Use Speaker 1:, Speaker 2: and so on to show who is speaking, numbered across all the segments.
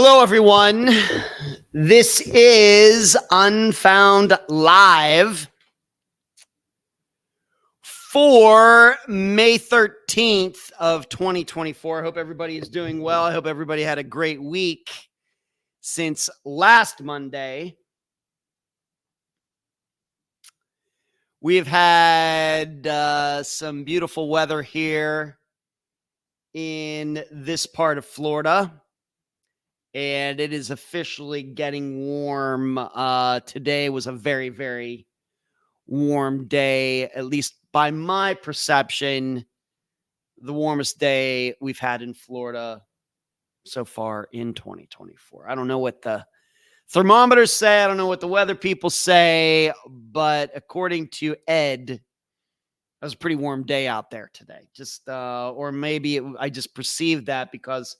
Speaker 1: Hello, everyone. This is Unfound Live for May 13th of 2024. I hope everybody is doing well. I hope everybody had a great week since last Monday. We've had some beautiful weather here in this part of Florida. And it is officially getting warm. Today was a very, very warm day, at least by my perception, the warmest day we've had in Florida so far in 2024. I don't know what the thermometers say. I don't know what the weather people say, but according to Ed, it was a pretty warm day out there today. Or maybe I just perceived that because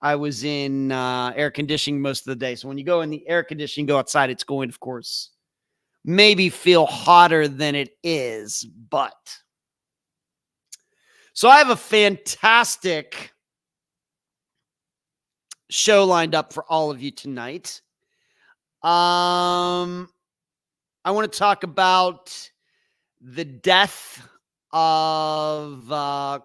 Speaker 1: I was in air conditioning most of the day. So when you go in the air conditioning, go outside, it's going, of course, maybe feel hotter than it is. But so I have a fantastic show lined up for all of you tonight. I want to talk about the death of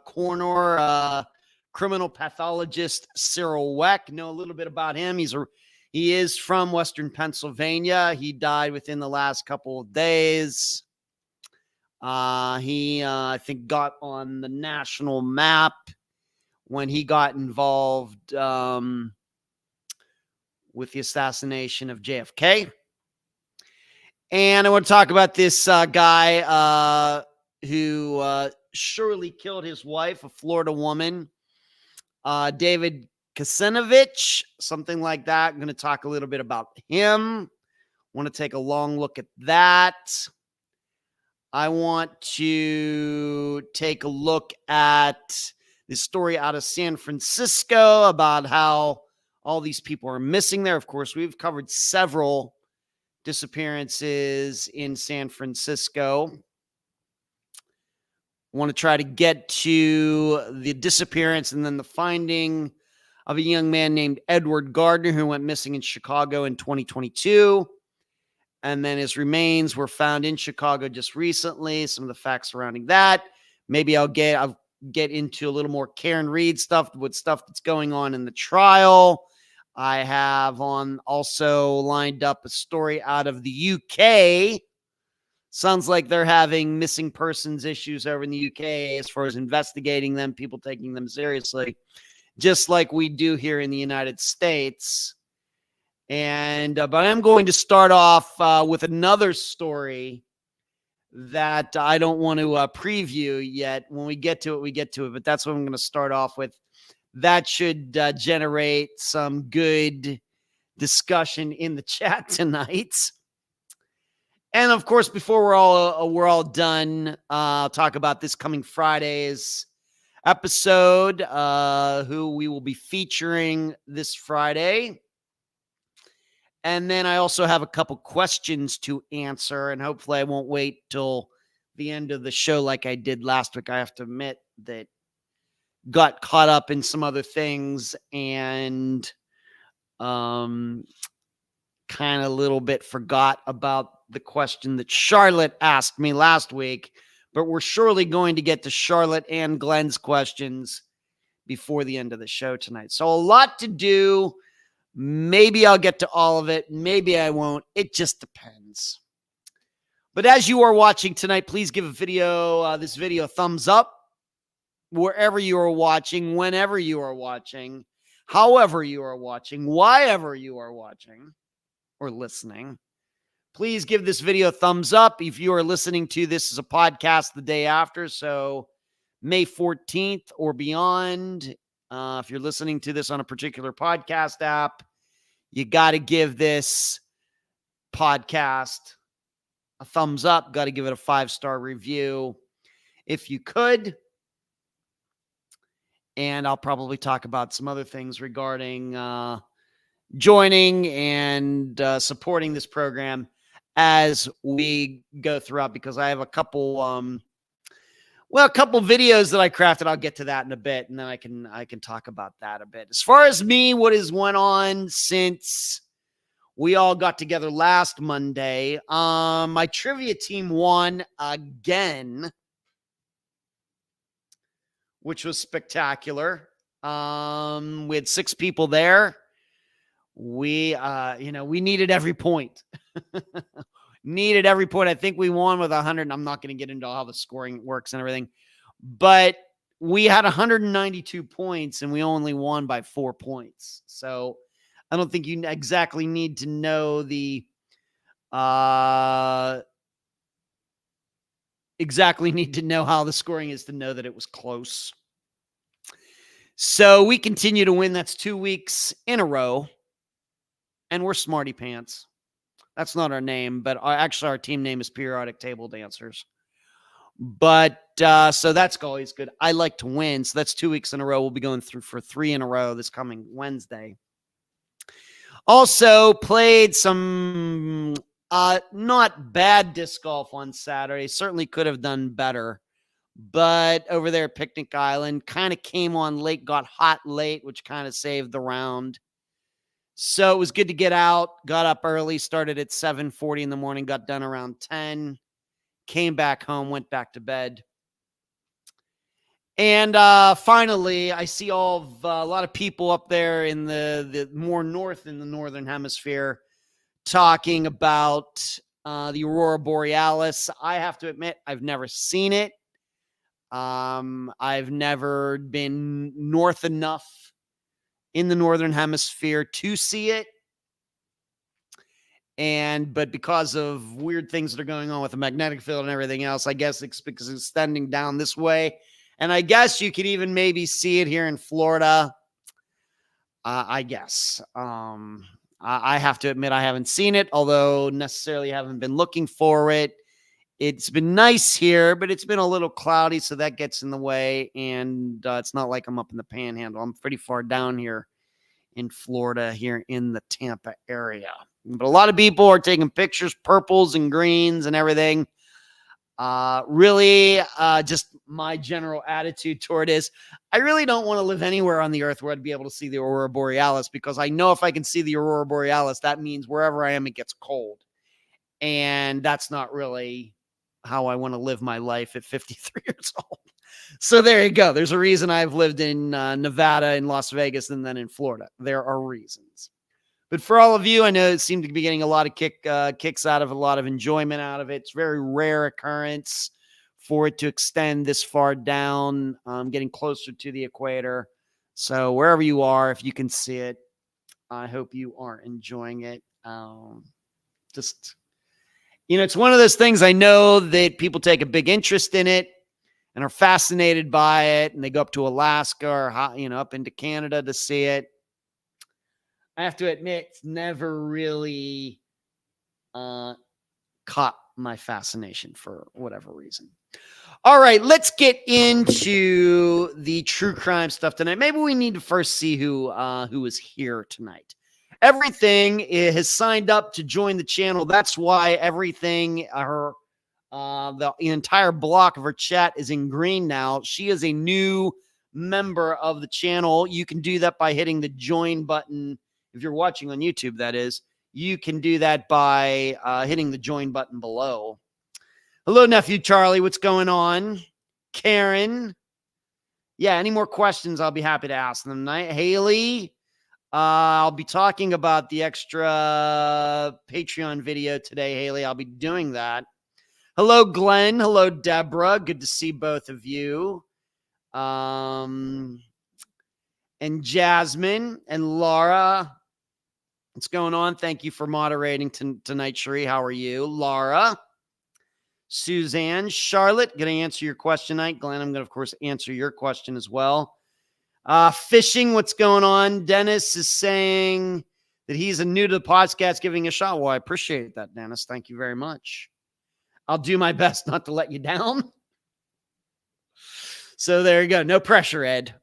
Speaker 1: coroner criminal pathologist Cyril Wecht. Know a little bit about him. He is from Western Pennsylvania. He died within the last couple of days. I think, got on the national map when he got involved with the assassination of JFK. And I want to talk about this guy who surely killed his wife, a Florida woman. David Covich, something like that. I'm going to talk a little bit about him. Want to take a long look at that. I want to take a look at this story out of San Francisco about how all these people are missing there. Of course, we've covered several disappearances in San Francisco. Want to try to get to the disappearance and then the finding of a young man named Edward Gardner who went missing in Chicago in 2022. And then his remains were found in Chicago just recently. Some of the facts surrounding that. Maybe I'll get into a little more Karen Reed stuff with stuff that's going on in the trial. I have also lined up a story out of the UK. Sounds like they're having missing persons issues over in the UK as far as investigating them, people taking them seriously, just like we do here in the United States. And but I'm going to start off with another story that I don't want to preview yet. When we get to it, we get to it. But that's what I'm going to start off with. That should generate some good discussion in the chat tonight. And of course, before we're all done, I'll talk about this coming Friday's episode, who we will be featuring this Friday. And then I also have a couple questions to answer, and hopefully I won't wait till the end of the show like I did last week. I have to admit that got caught up in some other things and kind of a little bit forgot about the question that Charlotte asked me last week, but we're surely going to get to Charlotte and Glenn's questions before the end of the show tonight. So a lot to do. Maybe I'll get to all of it. Maybe I won't. It just depends. But as you are watching tonight, please give this video a thumbs up wherever you are watching, whenever you are watching, however you are watching, whyever you are watching or listening. Please give this video a thumbs up. If you are listening to this as a podcast the day after, so May 14th or beyond, if you're listening to this on a particular podcast app, you got to give this podcast a thumbs up. Got to give it a 5-star review if you could. And I'll probably talk about some other things regarding joining and supporting this program as we go throughout, because I have a couple Well, a couple videos that I crafted. I'll get to that in a bit, and then I can talk about that a bit. As far as me, what has went on since we all got together last Monday? My trivia team won again, which was spectacular. We had 6 people there. We needed every point. Needed every point. I think we won with 100. I'm not going to get into how the scoring works and everything, but we had 192 points and we only won by 4 points. So I don't think you exactly need to know the exactly need to know how the scoring is to know that it was close. So we continue to win. That's 2 weeks in a row. And we're Smarty Pants. That's not our name, but our team name is Periodic Table Dancers. But so that's always good. I like to win. So that's 2 weeks in a row. We'll be going through for 3 in a row this coming Wednesday. Also played some not bad disc golf on Saturday. Certainly could have done better. But over there at Picnic Island, kind of came on late, got hot late, which kind of saved the round. So it was good to get out, got up early, started at 7:40 in the morning, got done around 10, came back home, went back to bed. And finally, I see a lot of people up there in the more north in the northern hemisphere talking about the Aurora Borealis. I have to admit, I've never seen it. I've never been north enough in the northern hemisphere to see it. But because of weird things that are going on with the magnetic field and everything else, I guess it's because it's extending down this way. And I guess you could even maybe see it here in Florida. I guess. I have to admit I haven't seen it, although necessarily haven't been looking for it. It's been nice here, but it's been a little cloudy, so that gets in the way. And it's not like I'm up in the Panhandle. I'm pretty far down here in Florida, here in the Tampa area. But a lot of people are taking pictures, purples and greens and everything. Really, just my general attitude toward it is I really don't want to live anywhere on the earth where I'd be able to see the Aurora Borealis, because I know if I can see the Aurora Borealis, that means wherever I am, it gets cold. And that's not really how I want to live my life at 53 years old. So there you go. There's a reason I've lived in Nevada, in Las Vegas, and then in Florida. There are reasons. But for all of you, I know it seemed to be getting a lot of kicks out of it, a lot of enjoyment out of it. It's a very rare occurrence for it to extend this far down, getting closer to the equator. So wherever you are, if you can see it, I hope you are enjoying it. It's one of those things. I know that people take a big interest in it and are fascinated by it, and they go up to Alaska or up into Canada to see it. I have to admit, it's never really caught my fascination for whatever reason. All right, let's get into the true crime stuff tonight. Maybe we need to first see who is here tonight. Everything has signed up to join the channel. That's why everything, the entire block of her chat is in green now. She is a new member of the channel. You can do that by hitting the join button. If you're watching on YouTube, that is, you can do that by hitting the join button below. Hello, nephew Charlie. What's going on? Karen. Yeah, any more questions, I'll be happy to ask them tonight. Haley. I'll be talking about the extra Patreon video today, Haley. I'll be doing that. Hello, Glenn. Hello, Deborah. Good to see both of you. And Jasmine and Laura. What's going on? Thank you for moderating tonight, Cherie. How are you? Laura. Suzanne. Charlotte, going to answer your question tonight. Glenn, I'm going to, of course, answer your question as well. Fishing, what's going on? Dennis is saying that he's new to the podcast, giving a shot. Well, I appreciate that, Dennis. Thank you very much. I'll do my best not to let you down. So there you go. No pressure, Ed.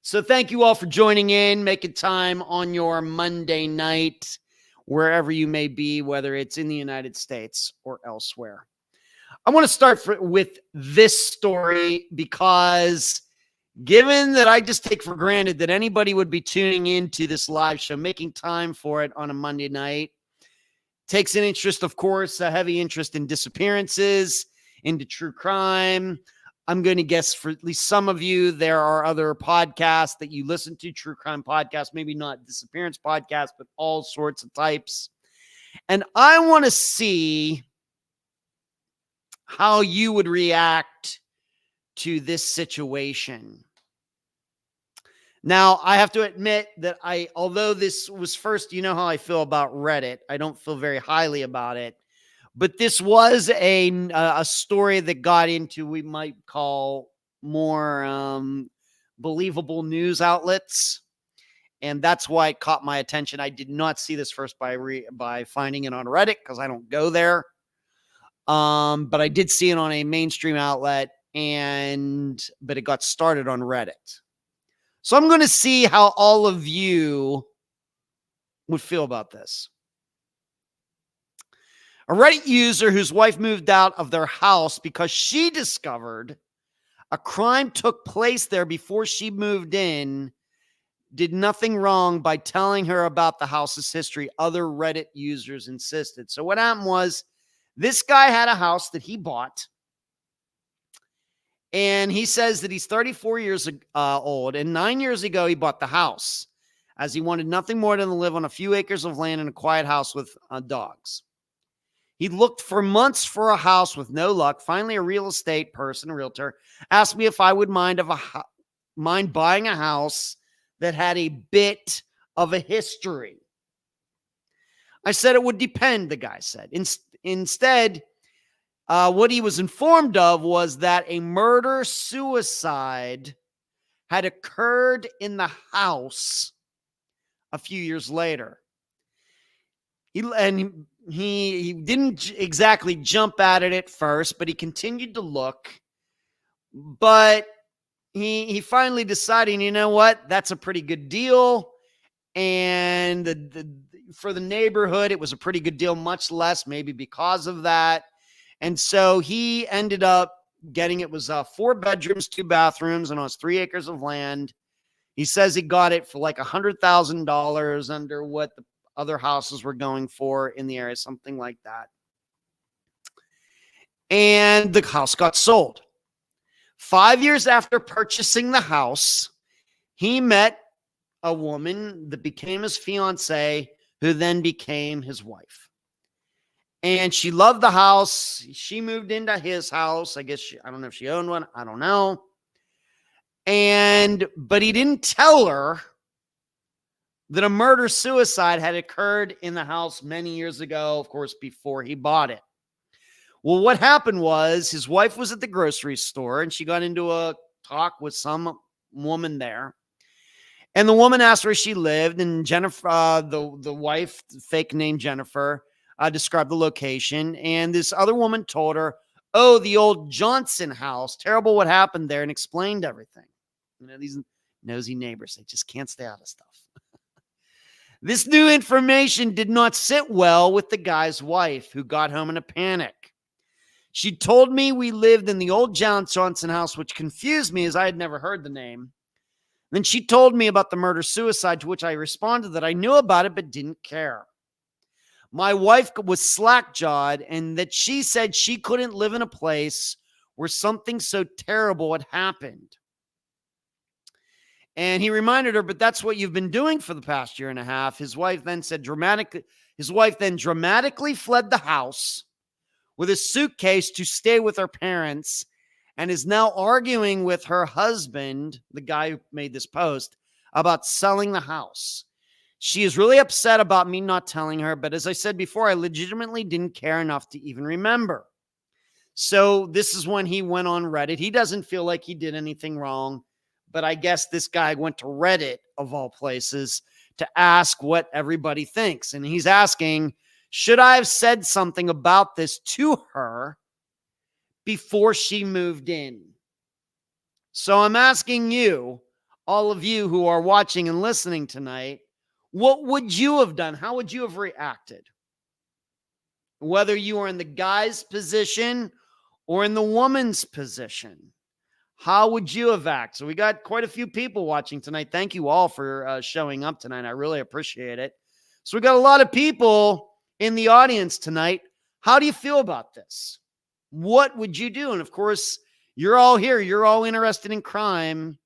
Speaker 1: So thank you all for joining in, making time on your Monday night, wherever you may be, whether it's in the United States or elsewhere. I want to start with this story because given that I just take for granted that anybody would be tuning into this live show, making time for it on a Monday night, takes an interest, of course, a heavy interest in disappearances, into true crime. I'm going to guess for at least some of you, there are other podcasts that you listen to, true crime podcasts, maybe not disappearance podcasts, but all sorts of types. And I want to see how you would react to this situation. Now, I have to admit that although this was first, you know how I feel about Reddit. I don't feel very highly about it. But this was a story that got into, we might call, more believable news outlets. And that's why it caught my attention. I did not see this first by finding it on Reddit because I don't go there. But I did see it on a mainstream outlet, but it got started on Reddit. So I'm going to see how all of you would feel about this. A Reddit user whose wife moved out of their house because she discovered a crime took place there before she moved in did nothing wrong by telling her about the house's history, other Reddit users insisted. So what happened was this guy had a house that he bought, and he says that he's 34 years old, and 9 years ago he bought the house as he wanted nothing more than to live on a few acres of land in a quiet house with dogs. He looked for months for a house with no luck. Finally, a real estate person, a realtor, asked me if I would mind buying a house that had a bit of a history. I said it would depend, the guy said. Instead, what he was informed of was that a murder-suicide had occurred in the house a few years later. He didn't exactly jump at it at first, but he continued to look. But he finally decided, you know what? That's a pretty good deal. And for the neighborhood, it was a pretty good deal, much less maybe because of that. And so he ended up getting, it was 4 bedrooms, 2 bathrooms, and it was 3 acres of land. He says he got it for like $100,000 under what the other houses were going for in the area, something like that. And the house got sold. 5 years after purchasing the house, he met a woman that became his fiance, who then became his wife. And she loved the house. She moved into his house. I guess I don't know if she owned one. I don't know. But he didn't tell her that a murder-suicide had occurred in the house many years ago, of course, before he bought it. Well, what happened was his wife was at the grocery store, and she got into a talk with some woman there. And the woman asked where she lived, and Jennifer, the wife, fake name Jennifer, described the location. And this other woman told her, oh, the old Johnson house, terrible what happened there, and explained everything. You know, these nosy neighbors, they just can't stay out of stuff. This new information did not sit well with the guy's wife, who got home in a panic. She told me we lived in the old Johnson house, which confused me as I had never heard the name. Then she told me about the murder-suicide, to which I responded that I knew about it but didn't care. My wife was slack-jawed, and that she said she couldn't live in a place where something so terrible had happened. And he reminded her, but that's what you've been doing for the past year and a half. His wife then dramatically fled the house with a suitcase to stay with her parents, and is now arguing with her husband, the guy who made this post, about selling the house. She is really upset about me not telling her, but as I said before, I legitimately didn't care enough to even remember. So this is when he went on Reddit. He doesn't feel like he did anything wrong, but I guess this guy went to Reddit, of all places, to ask what everybody thinks. And he's asking, should I have said something about this to her before she moved in? So I'm asking you, all of you who are watching and listening tonight, what would you have done? How would you have reacted? Whether you are in the guy's position Or in the woman's position, how would you have acted? So we got quite a few people watching tonight. Thank you all for showing up tonight. I really appreciate it. So we got a lot of people in the audience tonight. How do you feel about this? What would you do? And of course, you're all here. You're all interested in crime.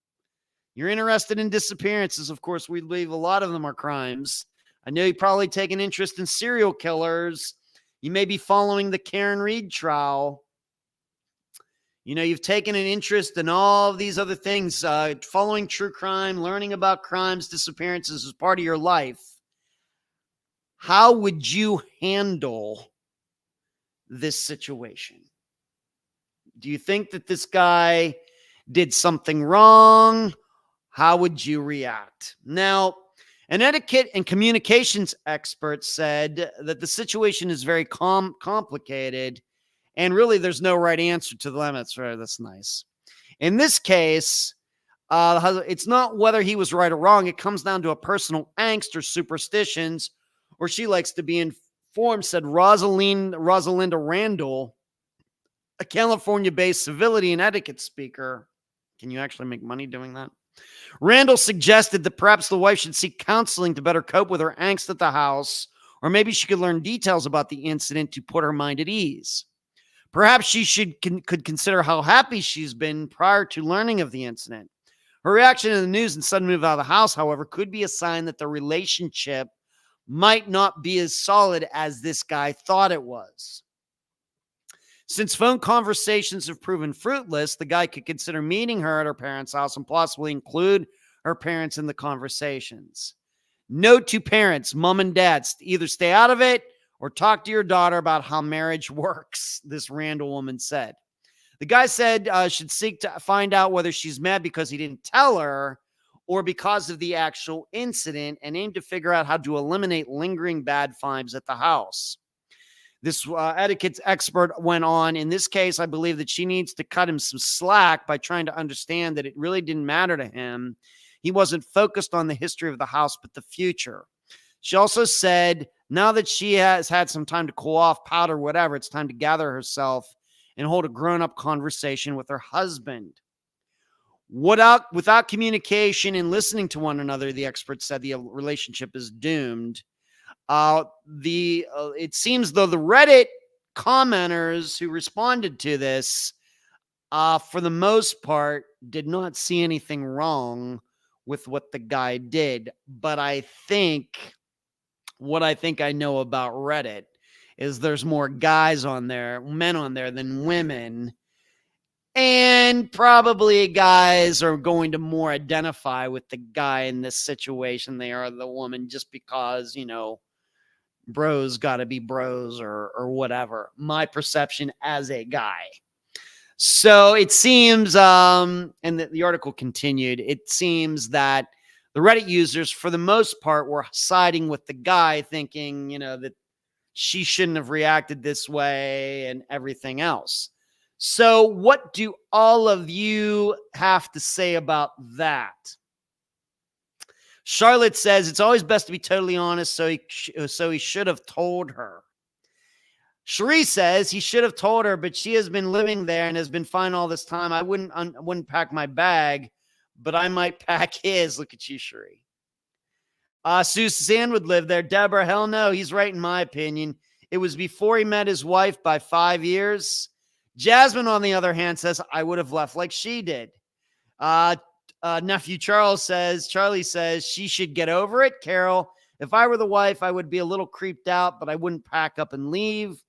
Speaker 1: You're interested in disappearances. Of course, we believe a lot of them are crimes. I know you probably take an interest in serial killers. You may be following the Karen Reed trial. You know, you've taken an interest in all of these other things, following true crime, learning about crimes, disappearances as part of your life. How would you handle this situation? Do you think that this guy did something wrong? How would you react? Now, an etiquette and communications expert said that the situation is very complicated, and really there's no right answer to the limits. That's nice. In this case, it's not whether he was right or wrong. It comes down to a personal angst or superstitions, or she likes to be informed, said Rosalinda Randall, a California-based civility and etiquette speaker. Can you actually make money doing that? Randall suggested that perhaps the wife should seek counseling to better cope with her angst at the house, or maybe she could learn details about the incident to put her mind at ease. Perhaps she could consider how happy she's been prior to learning of the incident. Her reaction to the news and sudden move out of the house, however, could be a sign that the relationship might not be as solid as this guy thought it was. Since phone conversations have proven fruitless, the guy could consider meeting her at her parents' house and possibly include her parents in the conversations. Note to parents, mom and dad, either stay out of it or talk to your daughter about how marriage works, this Randall woman said. The guy said should seek to find out whether she's mad because he didn't tell her or because of the actual incident, and aim to figure out how to eliminate lingering bad vibes at the house. This etiquette expert went on, in this case, I believe that she needs to cut him some slack by trying to understand that it really didn't matter to him. He wasn't focused on the history of the house, but the future. She also said, now that she has had some time to cool off, powder, whatever, it's time to gather herself and hold a grown-up conversation with her husband. Without communication and listening to one another, the expert said the relationship is doomed. It seems though the Reddit commenters who responded to this, for the most part, did not see anything wrong with what the guy did. But what I think I know about Reddit is there's more guys on there, men on there than women. And probably guys are going to more identify with the guy in this situation they are the woman, just because, bros got to be bros or whatever. My perception as a guy. So it seems, and the article continued, it seems that the Reddit users, for the most part, were siding with the guy, thinking, that she shouldn't have reacted this way and everything else. So what do all of you have to say about that? Charlotte says it's always best to be totally honest, so he should have told her. Cherie says he should have told her, but she has been living there and has been fine all this time. I wouldn't pack my bag, but I might pack his. Look at you, Cherie. Suzanne would live there. Deborah, hell no, he's right in my opinion. It was before he met his wife by 5 years. Jasmine, on the other hand, says I would have left like she did. Nephew Charlie says she should get over it. Carol, if I were the wife, I would be a little creeped out, but I wouldn't pack up and leave.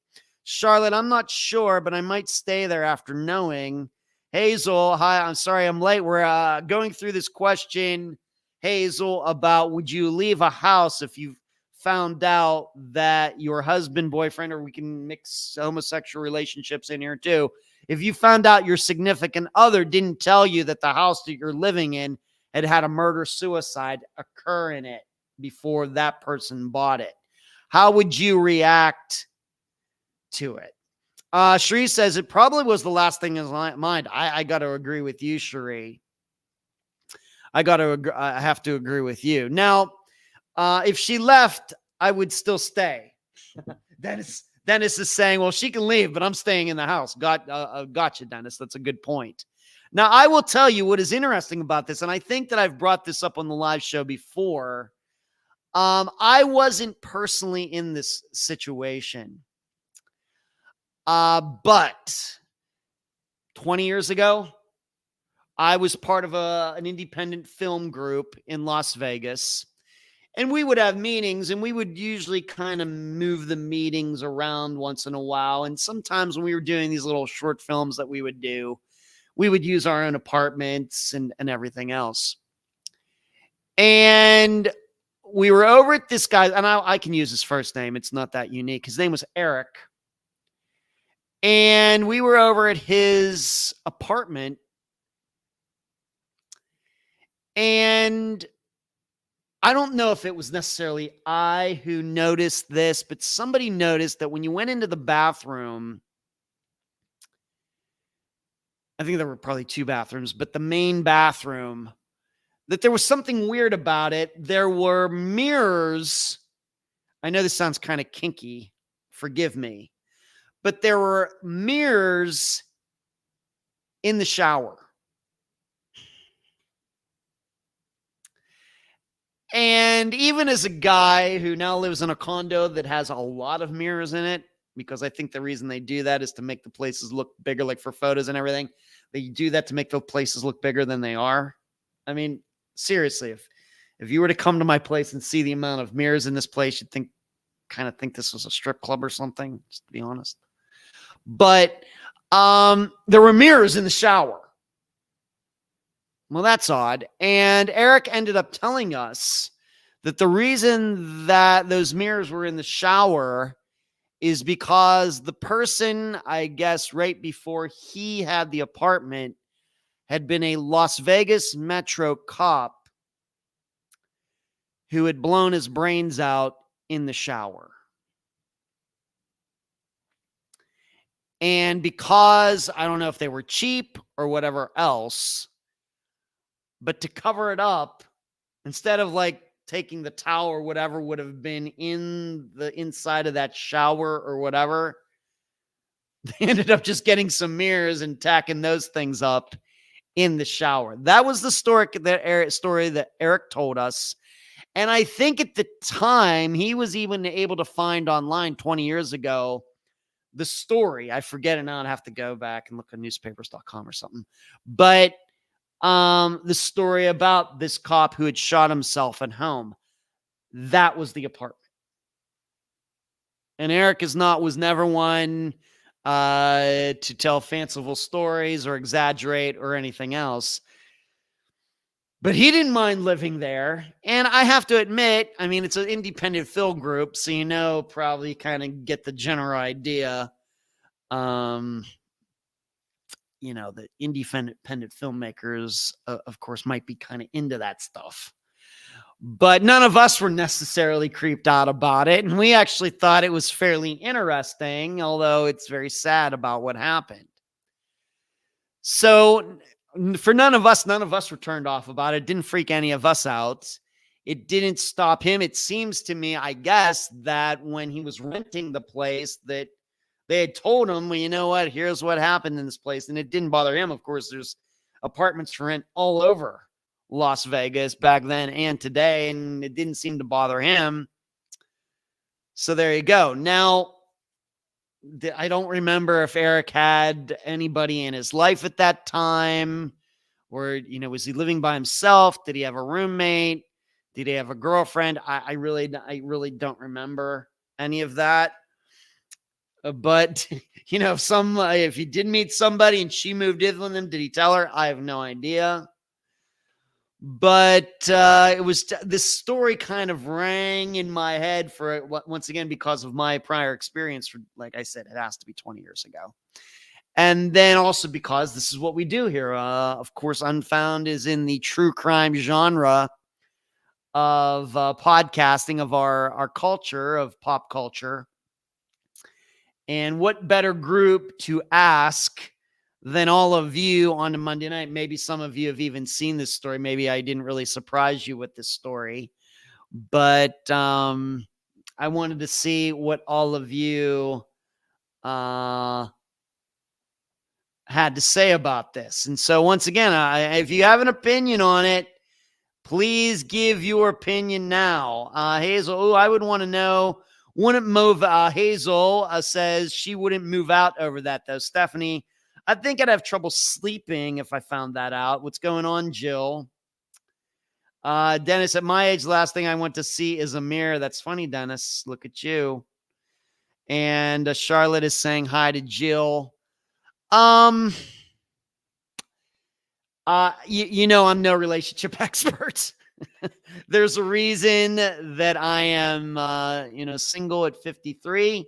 Speaker 1: Charlotte, I'm not sure, but I might stay there after knowing. Hazel, hi, I'm sorry I'm late. We're going through this question, Hazel, about would you leave a house if you found out that your husband, boyfriend, or we can mix homosexual relationships in here too. If you found out your significant other didn't tell you that the house that you're living in had a murder-suicide occur in it before that person bought it, how would you react to it? Cherie says it probably was the last thing in his mind. I got to agree with you, Cherie. I have to agree with you. Now, if she left, I would still stay. That Dennis is saying, well, she can leave, but I'm staying in the house. Gotcha, Dennis. That's a good point. Now, I will tell you what is interesting about this, and I think that I've brought this up on the live show before. I wasn't personally in this situation. But 20 years ago, I was part of an independent film group in Las Vegas. And we would have meetings, and we would usually kind of move the meetings around once in a while. And sometimes when we were doing these little short films that we would do, we would use our own apartments and everything else. And we were over at this guy, and I can use his first name. It's not that unique. His name was Eric. And we were over at his apartment. And I don't know if it was necessarily I who noticed this, but somebody noticed that when you went into the bathroom, I think there were probably 2 bathrooms, but the main bathroom, that there was something weird about it. There were mirrors. I know this sounds kind of kinky. Forgive me. But there were mirrors in the shower. And even as a guy who now lives in a condo that has a lot of mirrors in it, because I think the reason they do that is to make the places look bigger, like for photos and everything. They do that to make the places look bigger than they are. I mean, seriously, if you were to come to my place and see the amount of mirrors in this place, you'd kind of think this was a strip club or something, just to be honest. But there were mirrors in the shower. Well, that's odd. And Eric ended up telling us that the reason that those mirrors were in the shower is because the person, I guess, right before he had the apartment had been a Las Vegas Metro cop who had blown his brains out in the shower. And because I don't know if they were cheap or whatever else, but to cover it up, instead of like taking the towel or whatever would have been in the inside of that shower or whatever, they ended up just getting some mirrors and tacking those things up in the shower. That was the story that Eric told us. And I think at the time he was even able to find online 20 years ago the story. I forget it now. I'd have to go back and look at newspapers.com or something. But the story about this cop who had shot himself at home. That was the apartment. And Eric was never one to tell fanciful stories or exaggerate or anything else. But he didn't mind living there. And I have to admit, I mean, it's an independent film group, so probably kind of get the general idea. The independent filmmakers, of course, might be kind of into that stuff. But none of us were necessarily creeped out about it. And we actually thought it was fairly interesting, although it's very sad about what happened. So for none of us were turned off about it. It didn't freak any of us out. It didn't stop him. It seems to me, I guess, that when he was renting the place that they had told him, well, you know what, here's what happened in this place. And it didn't bother him. Of course, there's apartments for rent all over Las Vegas back then and today, and it didn't seem to bother him. So there you go. Now, I don't remember if Eric had anybody in his life at that time, or, was he living by himself? Did he have a roommate? Did he have a girlfriend? I really don't remember any of that. But, if he did meet somebody and she moved in with him, did he tell her? I have no idea. But this story kind of rang in my head once again, because of my prior experience. Like I said, it has to be 20 years ago. And then also because this is what we do here. Of course, Unfound is in the true crime genre of podcasting, of our culture, of pop culture. And what better group to ask than all of you on a Monday night? Maybe some of you have even seen this story. Maybe I didn't really surprise you with this story. But I wanted to see what all of you had to say about this. And so once again, if you have an opinion on it, please give your opinion now. Hazel, I would want to know, wouldn't move, Hazel says she wouldn't move out over that though. Stephanie, I think I'd have trouble sleeping if I found that out. What's going on, Jill? Dennis, at my age, the last thing I want to see is a mirror. That's funny, Dennis. Look at you. And Charlotte is saying hi to Jill. You know, I'm no relationship expert. There's a reason that I am, single at 53.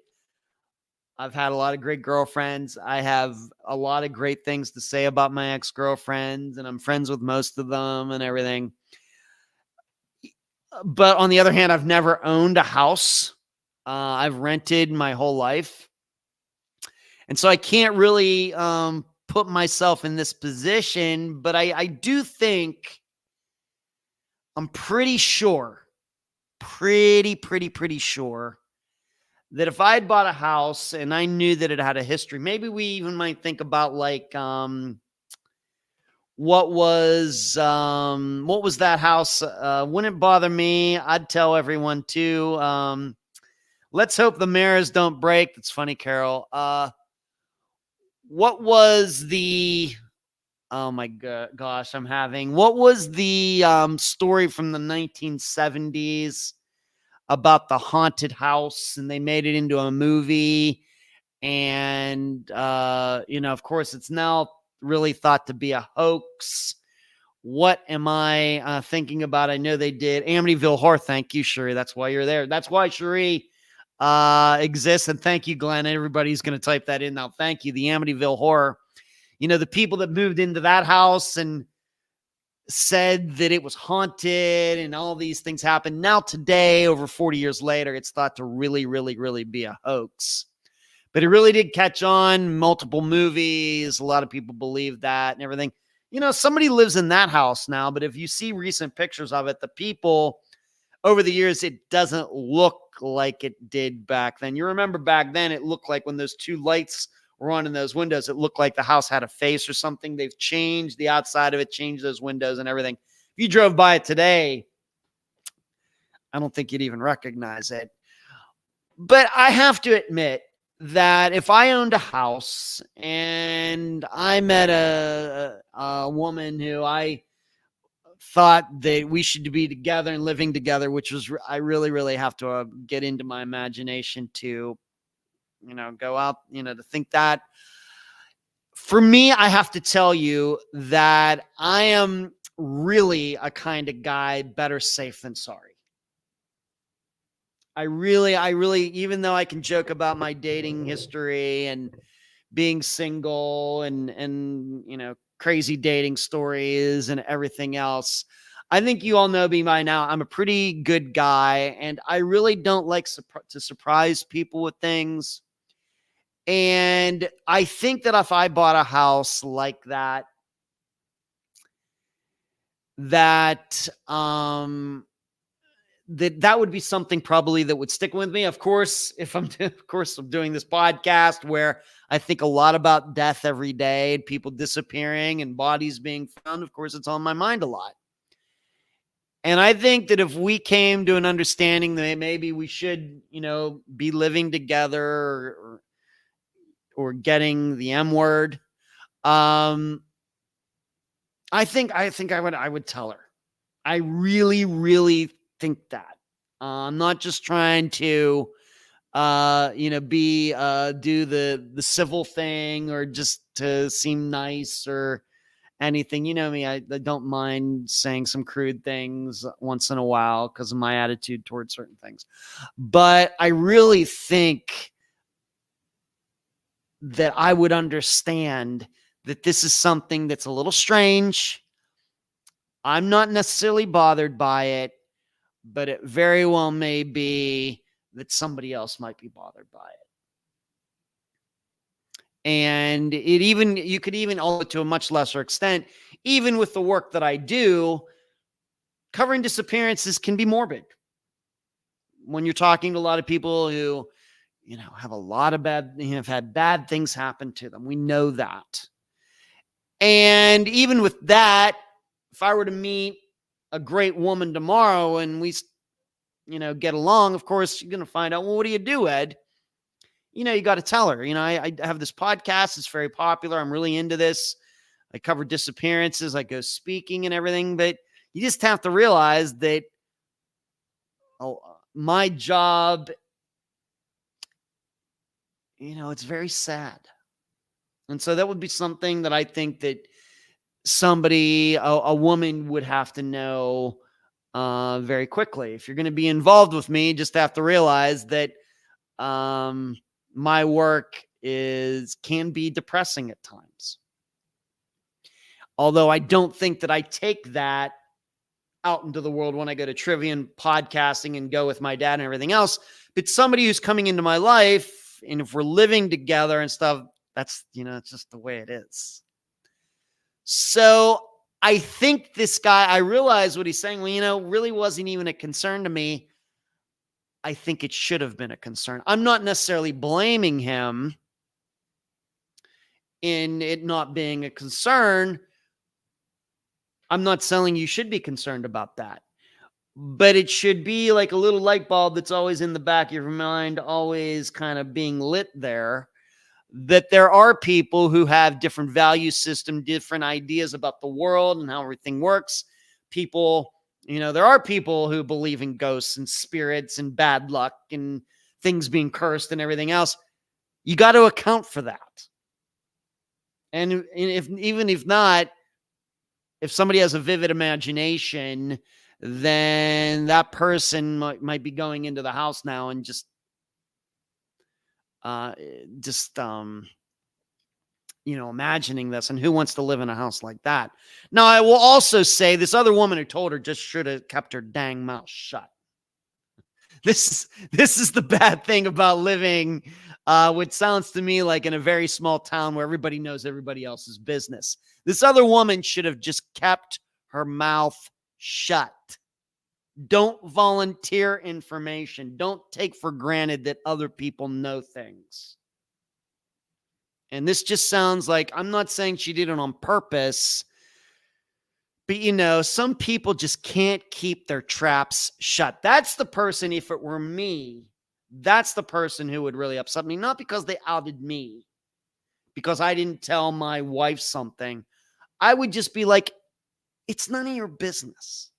Speaker 1: I've had a lot of great girlfriends. I have a lot of great things to say about my ex-girlfriends, and I'm friends with most of them and everything. But on the other hand, I've never owned a house. I've rented my whole life. And so I can't really put myself in this position, but I do think I'm pretty sure, pretty sure that if I had bought a house and I knew that it had a history, maybe we even might think about like, what was that house? Wouldn't bother me. I'd tell everyone too. Let's hope the mirrors don't break. That's funny, Carol. What was the, oh my gosh, what was the story from the 1970s about the haunted house, and they made it into a movie? And, of course, it's now really thought to be a hoax. What am I thinking about? I know they did Amityville Horror. Thank you, Cherie. That's why you're there. That's why Cherie exists. And thank you, Glenn. Everybody's going to type that in now. Thank you. The Amityville Horror. You know, the people that moved into that house and said that it was haunted and all these things happened. Now today, over 40 years later, it's thought to really be a hoax. But it really did catch on. Multiple movies. A lot of people believe that and everything. You know, somebody lives in that house now, but if you see recent pictures of it, the people over the years, it doesn't look like it did back then. You remember back then, it looked like when those two lights were on in those windows, it looked like the house had a face or something. They've changed the outside of it, changed those windows and everything. If you drove by it today, I don't think you'd even recognize it. But I have to admit that if I owned a house and I met a woman who I thought that we should be together and living together, which was, I really have to get into my imagination to, go out, to think that. For me, I have to tell you that I am really a kind of guy, better safe than sorry. I really, even though I can joke about my dating history and being single and crazy dating stories and everything else, I think you all know me by now. I'm a pretty good guy, and I really don't like to surprise people with things. And I think that if I bought a house like that, that would be something probably that would stick with me. Of course, I'm doing this podcast where I think a lot about death every day, and people disappearing and bodies being found. Of course, it's on my mind a lot. And I think that if we came to an understanding that maybe we should, be living together or getting the M word, I think I would tell her. I really think that. I'm not just trying to, do the civil thing or just to seem nice or anything. You know me, I don't mind saying some crude things once in a while because of my attitude towards certain things. But I really think that I would understand that this is something that's a little strange. I'm not necessarily bothered by it, but it very well may be that somebody else might be bothered by it. And you could even, to a much lesser extent, even with the work that I do, covering disappearances can be morbid. When you're talking to a lot of people who have a lot of have had bad things happen to them. We know that. And even with that, if I were to meet a great woman tomorrow and we, get along, of course, you're going to find out, well, what do you do, Ed? You got to tell her, I have this podcast. It's very popular. I'm really into this. I cover disappearances. I go speaking and everything, but you just have to realize that my job, it's very sad. And so that would be something that I think that somebody, a woman would have to know very quickly. If you're going to be involved with me, just have to realize that my work can be depressing at times. Although I don't think that I take that out into the world when I go to trivia and podcasting and go with my dad and everything else. But somebody who's coming into my life, and if we're living together and stuff, that's, it's just the way it is. So I think this guy, I realize what he's saying, really wasn't even a concern to me. I think it should have been a concern. I'm not necessarily blaming him in it not being a concern. I'm not saying you should be concerned about that. But it should be like a little light bulb that's always in the back of your mind, always kind of being lit there, that there are people who have different value system, different ideas about the world and how everything works. People, there are people who believe in ghosts and spirits and bad luck and things being cursed and everything else. You got to account for that. And if not, if somebody has a vivid imagination, then that person might be going into the house now and just imagining this. And who wants to live in a house like that? Now, I will also say this other woman who told her just should have kept her dang mouth shut. This is the bad thing about living, what sounds to me like in a very small town where everybody knows everybody else's business. This other woman should have just kept her mouth shut. Don't volunteer information. Don't take for granted that other people know things. And this just sounds like, I'm not saying she did it on purpose, but some people just can't keep their traps shut. That's the person, if it were me, that's the person who would really upset me. Not because they outed me, because I didn't tell my wife something. I would just be like, it's none of your business.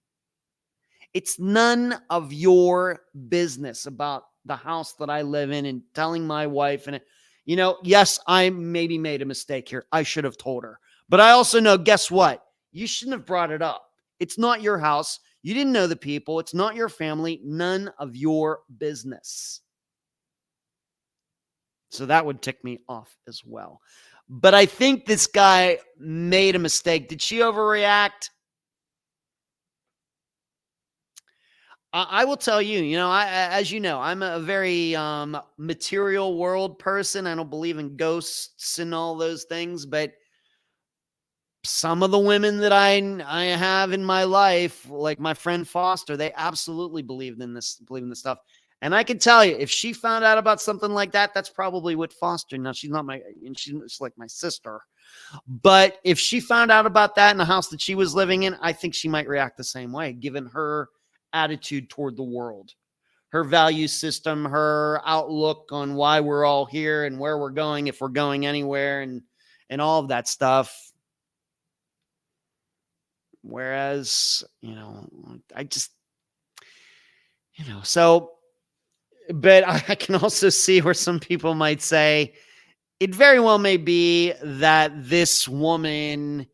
Speaker 1: It's none of your business about the house that I live in, and telling my wife. And, yes, I maybe made a mistake here. I should have told her. But I also know, guess what? You shouldn't have brought it up. It's not your house. You didn't know the people. It's not your family. None of your business. So that would tick me off as well. But I think this guy made a mistake. Did she overreact? I will tell you, as you know, I'm a very material world person. I don't believe in ghosts and all those things, but some of the women that I have in my life, like my friend Foster, they absolutely believe in this stuff. And I can tell you, if she found out about something like that, that's probably what Foster. Now, she's not she's like my sister. But if she found out about that in the house that she was living in, I think she might react the same way, given her attitude toward the world, her value system, her outlook on why we're all here and where we're going, if we're going anywhere, and all of that stuff. Whereas, I just, so, but I can also see where some people might say it very well may be that this woman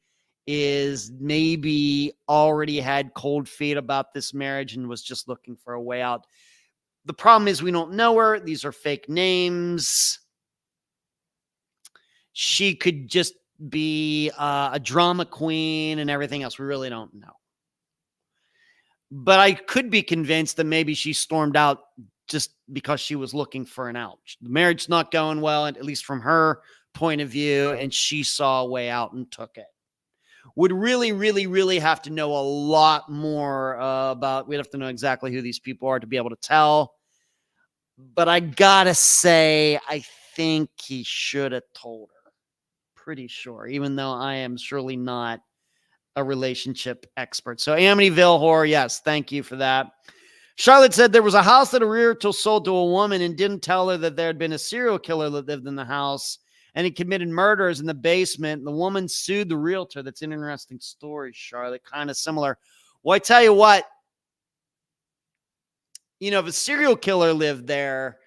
Speaker 1: is maybe already had cold feet about this marriage and was just looking for a way out. The problem is we don't know her. These are fake names. She could just be a drama queen and everything else. We really don't know. But I could be convinced that maybe she stormed out just because she was looking for an out. The marriage's not going well, at least from her point of view, and she saw a way out and took it. Would really, really, really have to know a lot more about, we'd have to know exactly who these people are to be able to tell. But I gotta say, I think he should have told her. Pretty sure, even though I am surely not a relationship expert. So Amityville Horror, yes, thank you for that. Charlotte said there was a house that a realtor sold to a woman and didn't tell her that there had been a serial killer that lived in the house and he committed murders in the basement. The woman sued the realtor. That's an interesting story, Charlotte. Kind of similar. Well, I tell you what, if a serial killer lived there,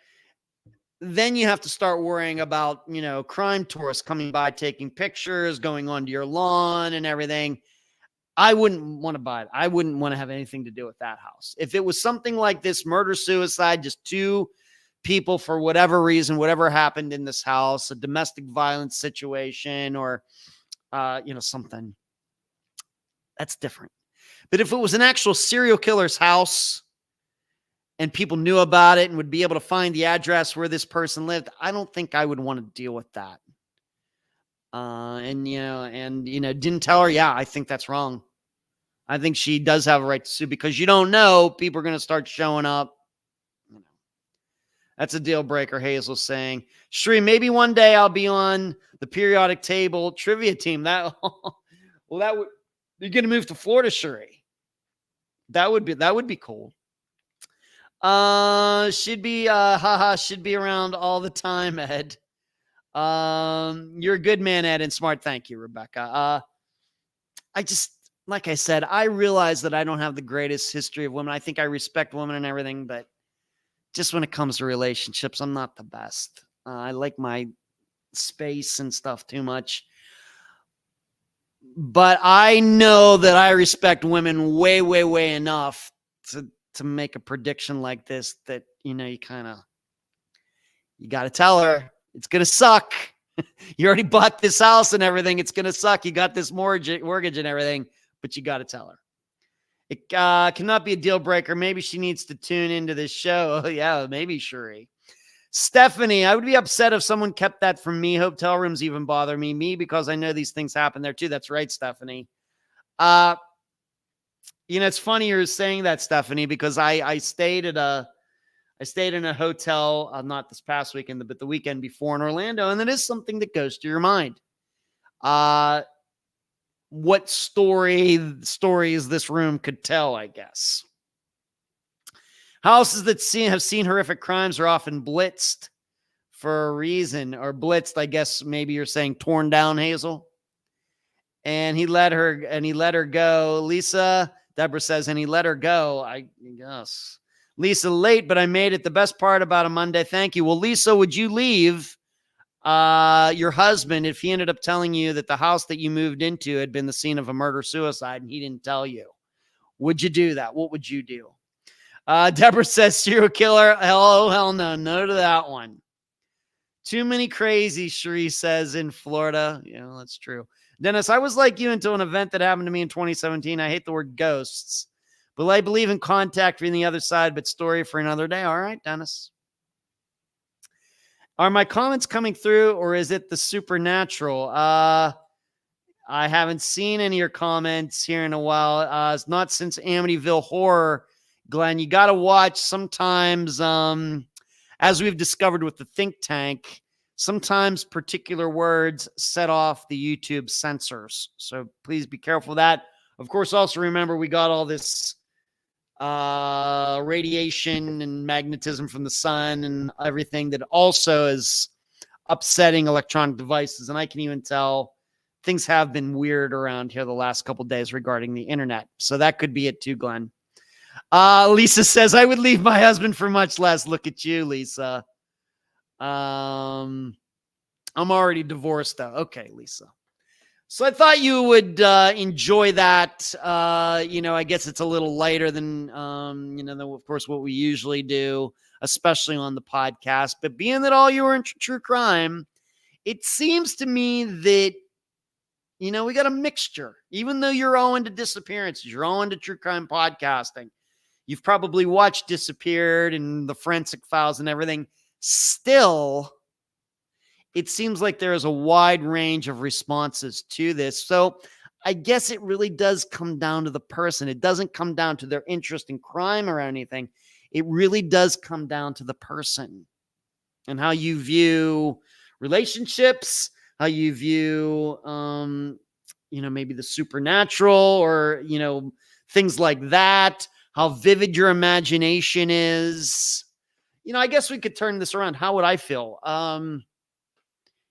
Speaker 1: then you have to start worrying about, crime tourists coming by, taking pictures, going onto your lawn and everything. I wouldn't want to buy it. I wouldn't want to have anything to do with that house. If it was something like this, murder, suicide, just two people for whatever reason, whatever happened in this house, a domestic violence situation or, something, that's different. But if it was an actual serial killer's house and people knew about it and would be able to find the address where this person lived, I don't think I would want to deal with that. Didn't tell her. Yeah, I think that's wrong. I think she does have a right to sue because you don't know. People are going to start showing up. That's a deal breaker, Hazel's saying. Shree, maybe one day I'll be on the periodic table trivia team. You're going to move to Florida, Shree. That would be cool. Should be around all the time, Ed. You're a good man, Ed, and smart. Thank you, Rebecca. Like I said, I realize that I don't have the greatest history of women. I think I respect women and everything, but just when it comes to relationships, I'm not the best. I like my space and stuff too much. But I know that I respect women way, way, way enough to make a prediction like this that, you got to tell her it's going to suck. You already bought this house and everything. It's going to suck. You got this mortgage and everything, but you got to tell her. It cannot be a deal breaker. Maybe she needs to tune into this show. Oh, yeah, maybe, Shuri. Stephanie, I would be upset if someone kept that from me. Hotel rooms even bother me because I know these things happen there too. That's right, Stephanie. It's funny you're saying that, Stephanie, because I stayed in a hotel, not this past weekend, but the weekend before in Orlando, and that is something that goes to your mind. What stories this room could tell, I guess. Houses that have seen horrific crimes are often blitzed for a reason, or blitzed, I guess maybe you're saying torn down, Hazel. And he let her go. Lisa, Deborah says, and he let her go. I guess. Lisa, late, but I made it. The best part about a Monday. Thank you. Well, Lisa, would you leave your husband if he ended up telling you that the house that you moved into had been the scene of a murder-suicide and he didn't tell you? Would you do that? What would you do? Deborah says serial killer. Hell no. No to that one. Too many crazy, Cherie says, in Florida. Yeah, that's true. Dennis, I was like you until an event that happened to me in 2017. I hate the word ghosts, but I believe in contact from the other side, but story for another day. All right, Dennis. Are my comments coming through, or is it the supernatural? I haven't seen any of your comments here in a while. It's not since Amityville Horror, Glenn. You got to watch sometimes, as we've discovered with the think tank, sometimes particular words set off the YouTube censors. So please be careful of that. Of course, also remember we got all this radiation and magnetism from the sun and everything that also is upsetting electronic devices. And I can even tell things have been weird around here the last couple of days regarding the internet. So that could be it too, Glenn. Lisa says, I would leave my husband for much less. Look at you, Lisa. I'm already divorced, though. Okay, Lisa. So I thought you would enjoy that. I guess it's a little lighter than, of course, what we usually do, especially on the podcast. But being that all you were in true crime, it seems to me that, we got a mixture. Even though you're all into disappearances, you're all into true crime podcasting. You've probably watched Disappeared and the Forensic Files and everything. Still, it seems like there is a wide range of responses to this. So I guess it really does come down to the person. It doesn't come down to their interest in crime or anything. it really does come down to the person and how you view relationships, how you view, maybe the supernatural or, things like that, how vivid your imagination is. I guess we could turn this around. How would I feel? I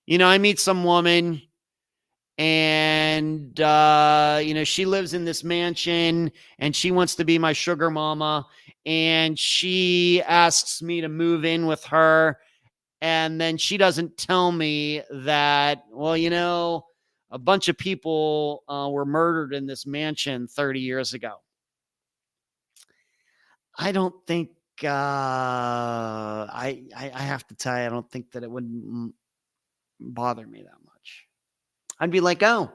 Speaker 1: meet some woman and, she lives in this mansion and she wants to be my sugar mama. And she asks me to move in with her. And then she doesn't tell me that, well, a bunch of people were murdered in this mansion 30 years ago. I don't think, I have to tell you, I don't think that it would bother me that much. I'd be like, oh,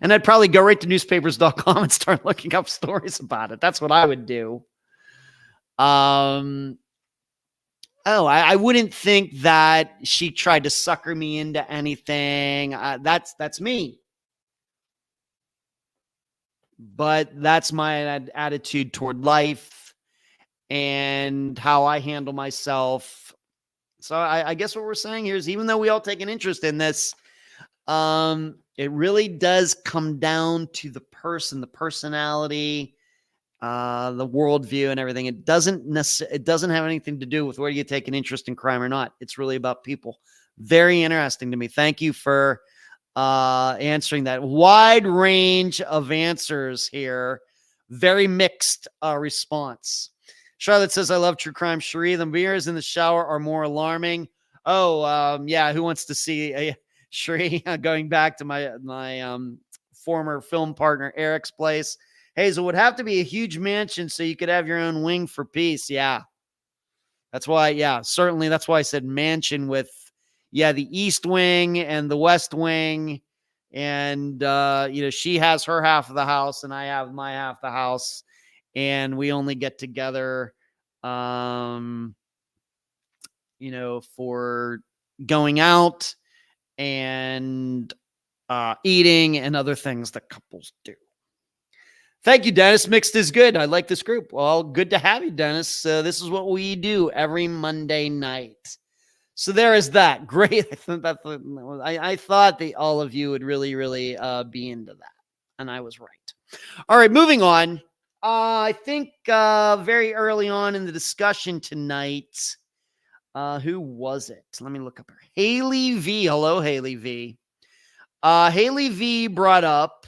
Speaker 1: and I'd probably go right to newspapers.com and start looking up stories about it. That's what I would do. I wouldn't think that she tried to sucker me into anything. That's me. But that's my attitude toward life and how I handle myself. So I guess what we're saying here is, even though we all take an interest in this, it really does come down to the person, the personality, the worldview and everything. It doesn't have anything to do with whether you take an interest in crime or not. It's really about people. Very interesting to me. Thank you for answering that. Wide range of answers here. Very mixed response. Charlotte says, I love true crime. Cherie, the mirrors in the shower are more alarming. Oh, yeah. Who wants to see Cherie going back to my former film partner, Eric's place? Hazel, would have to be a huge mansion so you could have your own wing for peace. Yeah. That's why, certainly. That's why I said mansion with, the East Wing and the West Wing. And, she has her half of the house and I have my half of the house. And we only get together, for going out and eating and other things that couples do. Thank you, Dennis. Mixed is good. I like this group. Well, good to have you, Dennis. This is what we do every Monday night. So there is that. Great. I thought that all of you would really, really be into that. And I was right. All right, moving on. I think very early on in the discussion tonight, who was it? Let me look up her. Haley V. Hello, Haley V. Haley V brought up,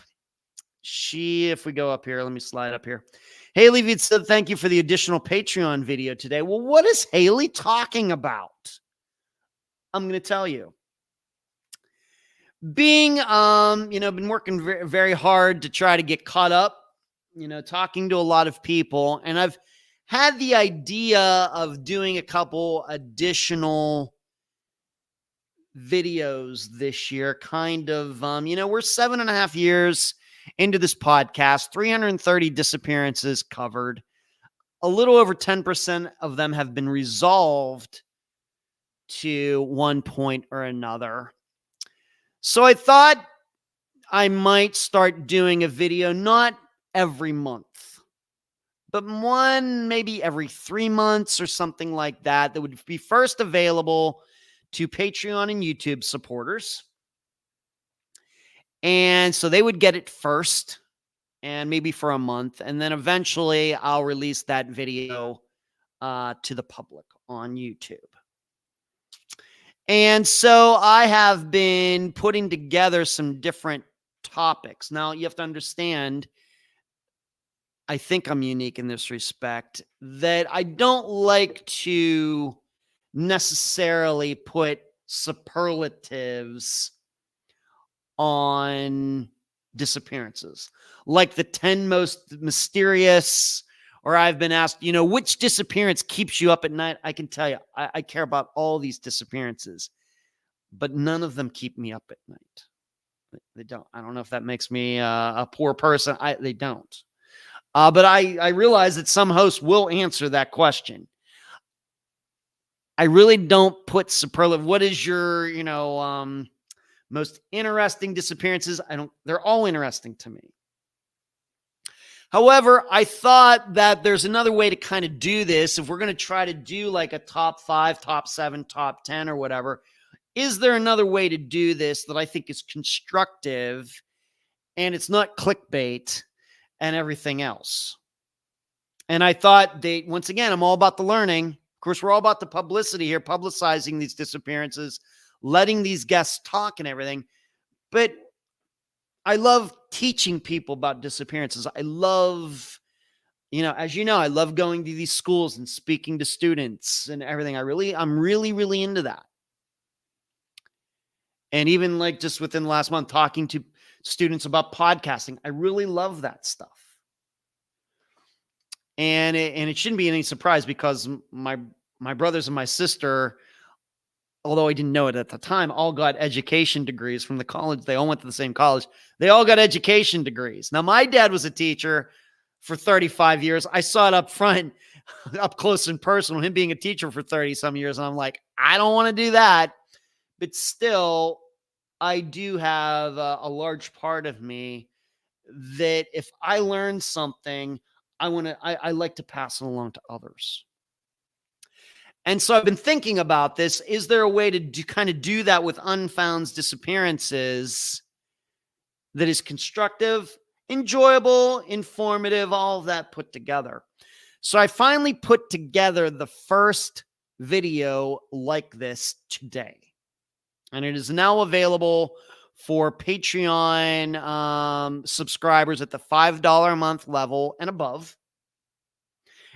Speaker 1: if we go up here, let me slide up here. Haley V said, thank you for the additional Patreon video today. Well, what is Haley talking about? I'm going to tell you. Being, been working very, very hard to try to get caught up, talking to a lot of people. And I've had the idea of doing a couple additional videos this year, kind of, we're 7.5 years into this podcast, 330 disappearances covered. A little over 10% of them have been resolved to one point or another. So I thought I might start doing a video, not every month, but one maybe every 3 months or something like that, that would be first available to Patreon and YouTube supporters. And so they would get it first, and maybe for a month. And then eventually I'll release that video to the public on YouTube. And so I have been putting together some different topics. Now, you have to understand, I think I'm unique in this respect, that I don't like to necessarily put superlatives on disappearances, like the 10 most mysterious, or I've been asked, which disappearance keeps you up at night? I can tell you, I care about all these disappearances, but none of them keep me up at night. They don't. I don't know if that makes me a poor person. They don't. But I realize that some hosts will answer that question. I really don't put superlative. What is your, most interesting disappearances? They're all interesting to me. However, I thought that there's another way to kind of do this. If we're going to try to do like a top 5, top 7, top 10 or whatever, is there another way to do this that I think is constructive and it's not clickbait and everything else? And I thought once again, I'm all about the learning. Of course, we're all about the publicity here, publicizing these disappearances, letting these guests talk and everything. But I love teaching people about disappearances. I love, as you know, I love going to these schools and speaking to students and everything. I'm really, really into that. And even like just within the last month, talking to students about podcasting, I really love that stuff. And it shouldn't be any surprise because my brothers and my sister, although I didn't know it at the time, all got education degrees from the college. They all went to the same college. They all got education degrees. Now, my dad was a teacher for 35 years. I saw it up front, up close and personal, him being a teacher for 30 some years. And I'm like, I don't want to do that. But still, I do have a large part of me that if I learn something, I like to pass it along to others. And so I've been thinking about this. Is there a way to kind of do that with Unfound's disappearances that is constructive, enjoyable, informative, all of that put together? So I finally put together the first video like this today. And it is now available for Patreon subscribers at the $5 a month level and above.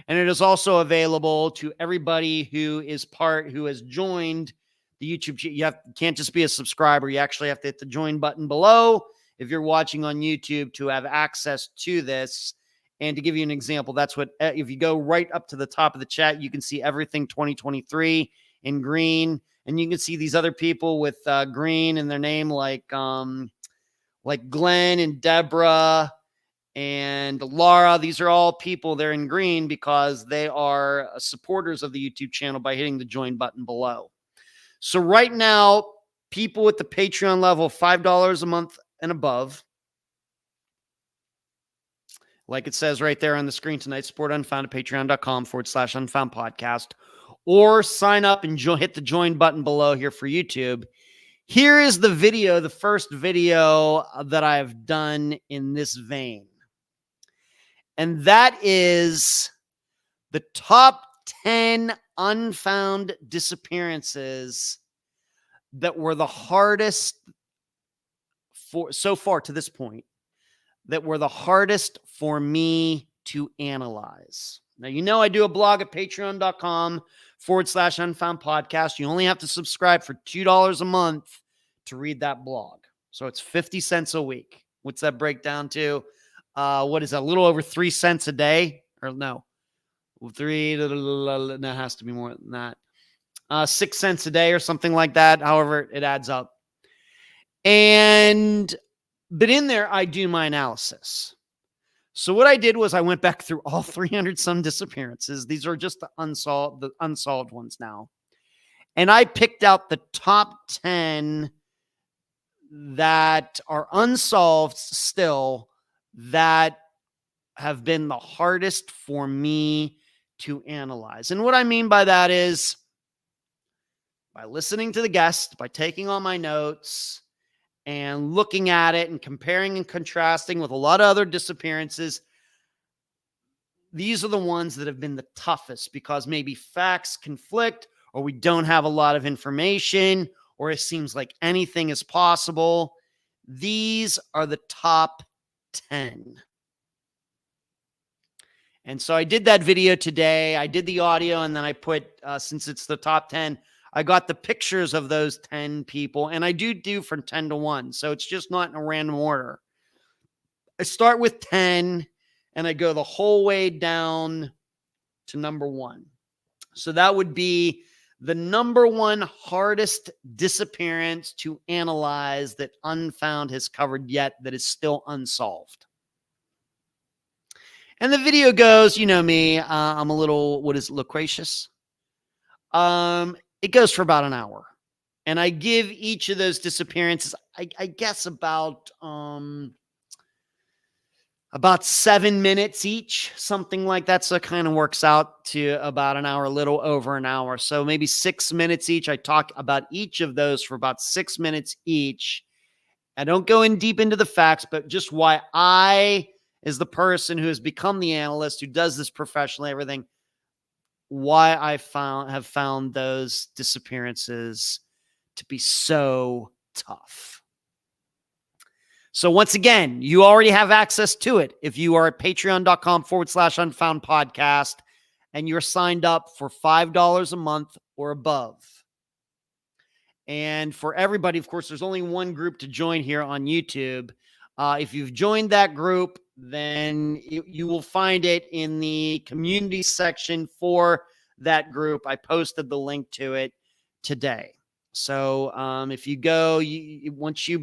Speaker 1: And it is also available to everybody who has joined the YouTube channel. You can't just be a subscriber. You actually have to hit the join button below if you're watching on YouTube to have access to this. And to give you an example, that's what, if you go right up to the top of the chat, you can see everything 2023 in green. And you can see these other people with green in their name, like Glenn and Deborah and Laura. These are all people, they're in green because they are supporters of the YouTube channel by hitting the join button below. So right now, people with the Patreon level, $5 a month and above, like it says right there on the screen tonight, support Unfound at patreon.com/Unfound podcast, or sign up and hit the join button below here for YouTube. Here is the video, the first video that I've done in this vein. And that is the top 10 unfound disappearances that were the hardest so far to this point, that were the hardest for me to analyze. Now, I do a blog at patreon.com/Unfound podcast. You only have to subscribe for $2 a month to read that blog. So it's 50 cents a week. What's that break down to? What is that? A little over 3 cents a day? Or no, that has to be more than that. 6 cents a day or something like that. However, it adds up. But in there, I do my analysis. So what I did was I went back through all 300 some disappearances. These are just the unsolved ones now. And I picked out the top 10 that are unsolved still, that have been the hardest for me to analyze. And what I mean by that is by listening to the guest, by taking all my notes and looking at it and comparing and contrasting with a lot of other disappearances, these are the ones that have been the toughest because maybe facts conflict, or we don't have a lot of information, or it seems like anything is possible. These are the top 10. And so I did that video today. I did the audio, and then I put, since it's the top 10, I got the pictures of those 10 people, and I do from 10 to 1. So it's just not in a random order. I start with 10, and I go the whole way down to number 1. So that would be the number 1 hardest disappearance to analyze that Unfound has covered yet that is still unsolved. And the video goes, you know me, I'm a little, loquacious. It goes for about an hour. And I give each of those disappearances, I guess about about 7 minutes each, something like that. So it kind of works out to about an hour, a little over an hour. So maybe 6 minutes each. I talk about each of those for about 6 minutes each. I don't go in deep into the facts, but just why I, as the person who has become the analyst, who does this professionally, everything, why I have found those disappearances to be so tough. So once again, you already have access to it. If you are at patreon.com/unfound podcast and you're signed up for $5 a month or above. And for everybody, of course, there's only one group to join here on YouTube. If you've joined that group, then you will find it in the community section for that group. I posted the link to it today. So if you go, once you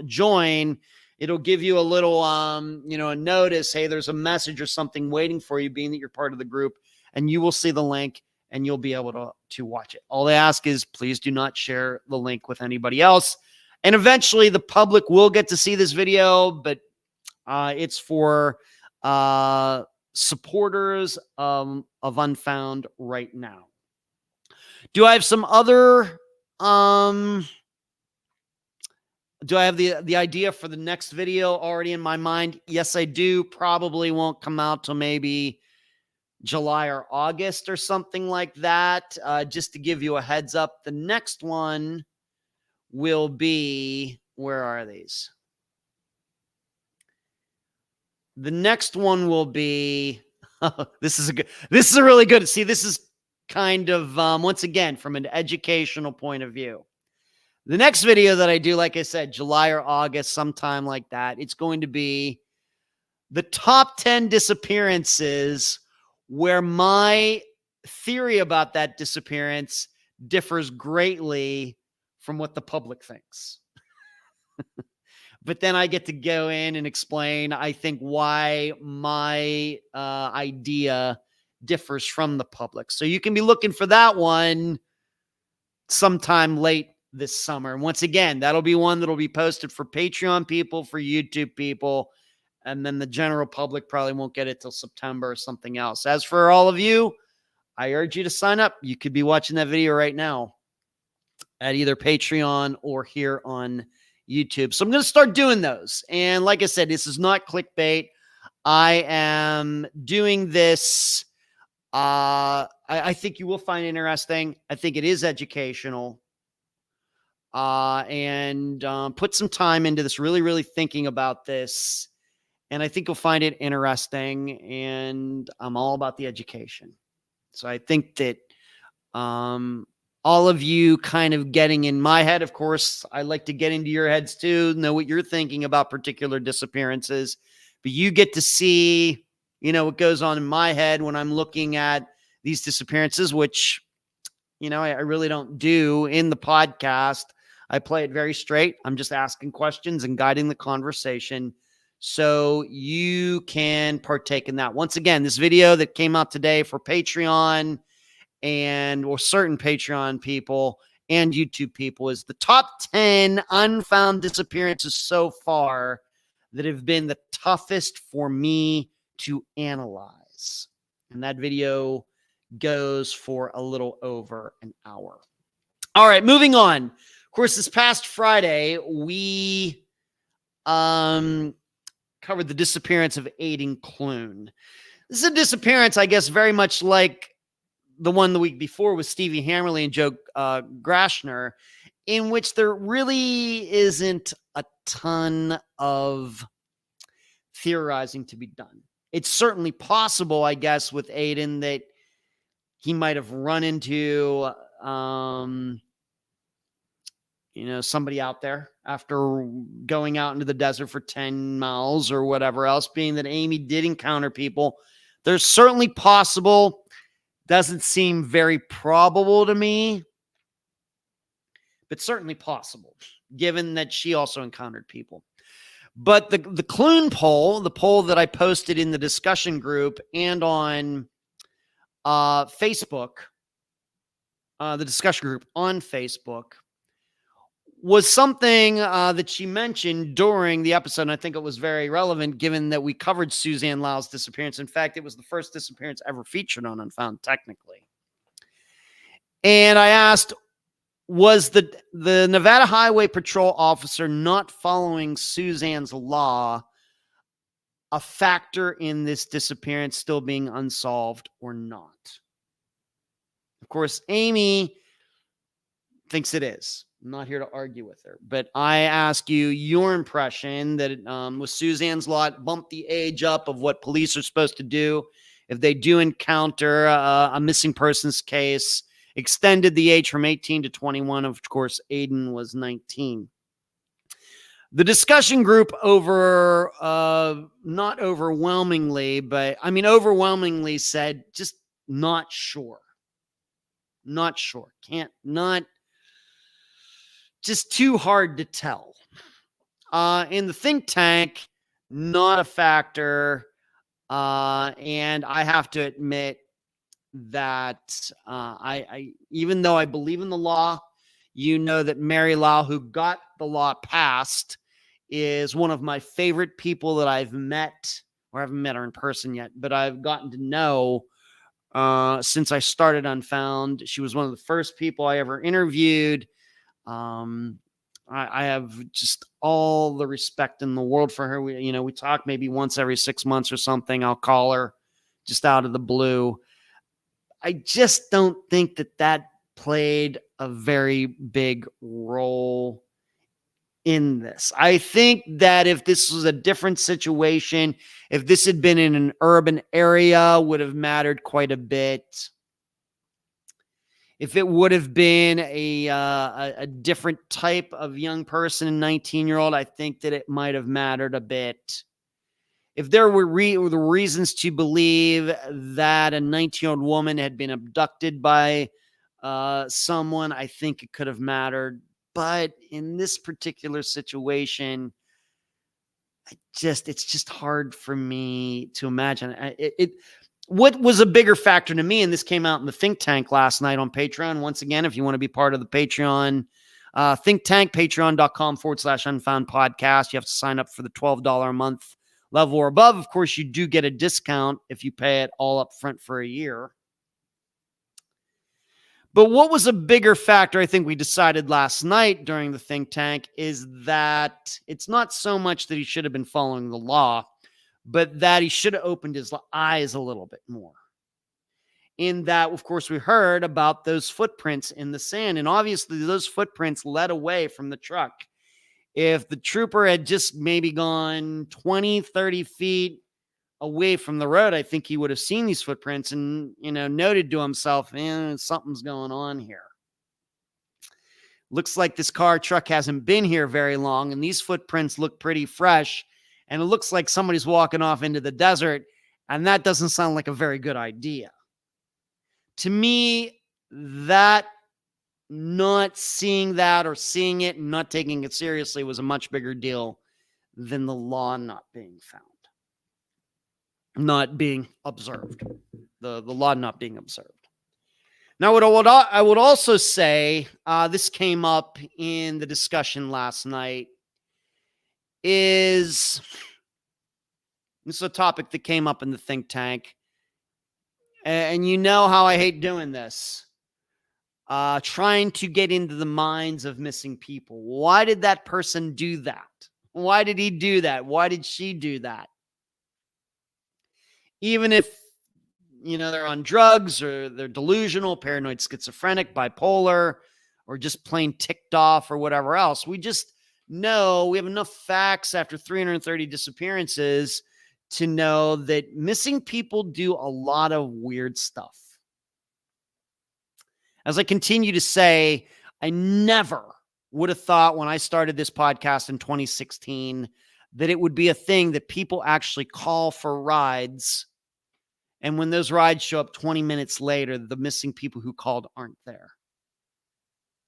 Speaker 1: join, it'll give you a little, a notice. Hey, there's a message or something waiting for you, being that you're part of the group, and you will see the link and you'll be able to watch it. All they ask is please do not share the link with anybody else. And eventually the public will get to see this video, but it's for supporters of Unfound right now. Do I have some other... do I have the idea for the next video already in my mind? Yes, I do. Probably won't come out till maybe July or August or something like that. Just to give you a heads up, the next one will be, where are these? The next one will be, this is a really good, see, this is kind of, once again, from an educational point of view. The next video that I do, like I said, July or August, sometime like that, it's going to be the top 10 disappearances where my theory about that disappearance differs greatly from what the public thinks. But then I get to go in and explain, I think, why my idea differs from the public. So you can be looking for that one sometime late this summer. And once again, that'll be one that'll be posted for Patreon people, for YouTube people, and then the general public probably won't get it till September or something else. As for all of you, I urge you to sign up. You could be watching that video right now at either Patreon or here on YouTube. So I'm going to start doing those. And like I said, this is not clickbait. I am doing this. I think you will find it interesting. I think it is educational. And put some time into this, really, really thinking about this. And I think you'll find it interesting. And I'm all about the education. So I think that all of you kind of getting in my head, of course, I like to get into your heads too, know what you're thinking about particular disappearances. But you get to see, what goes on in my head when I'm looking at these disappearances, which, I really don't do in the podcast. I play it very straight. I'm just asking questions and guiding the conversation so you can partake in that. Once again, this video that came out today for Patreon or certain Patreon people and YouTube people is the top 10 unfound disappearances so far that have been the toughest for me to analyze. And that video goes for a little over an hour. All right, moving on. Of course, this past Friday, we covered the disappearance of Aiden Cloon. This is a disappearance, I guess, very much like the one the week before with Stevie Hammerly and Joe Grashner, in which there really isn't a ton of theorizing to be done. It's certainly possible, I guess, with Aiden that he might have run into, somebody out there after going out into the desert for 10 miles or whatever else, being that Amy did encounter people. There's certainly possible. Doesn't seem very probable to me, but certainly possible, given that she also encountered people. But the Cloon poll, the poll that I posted in the discussion group and on Facebook, the discussion group on Facebook, was something that she mentioned during the episode. And I think it was very relevant given that we covered Suzanne Lyle's disappearance. In fact, it was the first disappearance ever featured on Unfound, technically. And I asked, was the Nevada Highway Patrol officer not following Suzanne's law a factor in this disappearance still being unsolved or not? Of course, Amy thinks it is. I'm not here to argue with her, but I ask you your impression that with Suzanne's law, it bumped the age up of what police are supposed to do if they do encounter a missing persons case, extended the age from 18 to 21. Of course, Aiden was 19. The discussion group over, not overwhelmingly, but I mean, overwhelmingly said just not sure. Not sure. Can't, not, just too hard to tell. In the think tank, not a factor. And I have to admit that I even though I believe in the law, you know that Mary Lau, who got the law passed, is one of my favorite people that I've met, or I haven't met her in person yet, but I've gotten to know since I started Unfound. She was one of the first people I ever interviewed. I have just all the respect in the world for her. We talk maybe once every 6 months or something. I'll call her just out of the blue. I just don't think that played a very big role in this. I think that if this was a different situation, if this had been in an urban area, would have mattered quite a bit. If it would have been a different type of young person, a 19-year-old, I think that it might have mattered a bit. If there were the reasons to believe that a 19-year-old woman had been abducted by someone, I think it could have mattered. But in this particular situation, it's just hard for me to imagine. What was a bigger factor to me, and this came out in the think tank last night on Patreon. Once again, if you want to be part of the Patreon think tank, patreon.com/unfound podcast. You have to sign up for the $12 a month level or above. Of course, you do get a discount if you pay it all up front for a year. But what was a bigger factor, I think we decided last night during the think tank, is that it's not so much that he should have been following the law, but that he should have opened his eyes a little bit more. In that, of course, we heard about those footprints in the sand, and obviously those footprints led away from the truck. If the trooper had just maybe gone 20, 30 feet away from the road, I think he would have seen these footprints and, noted to himself, something's going on here. Looks like this truck hasn't been here very long, and these footprints look pretty fresh, and it looks like somebody's walking off into the desert, and that doesn't sound like a very good idea. To me, that not seeing that or seeing it and not taking it seriously was a much bigger deal than the law not being found. Not being observed. The law not being observed. Now, what I would also say, this came up in the discussion last night, is this is a topic that came up in the think tank. And you know how I hate doing this. Trying to get into the minds of missing people. Why did that person do that? Why did he do that? Why did she do that? Even if, they're on drugs or they're delusional, paranoid, schizophrenic, bipolar, or just plain ticked off or whatever else. We just know we have enough facts after 330 disappearances to know that missing people do a lot of weird stuff. As I continue to say, I never would have thought when I started this podcast in 2016 that it would be a thing that people actually call for rides. And when those rides show up 20 minutes later, the missing people who called aren't there.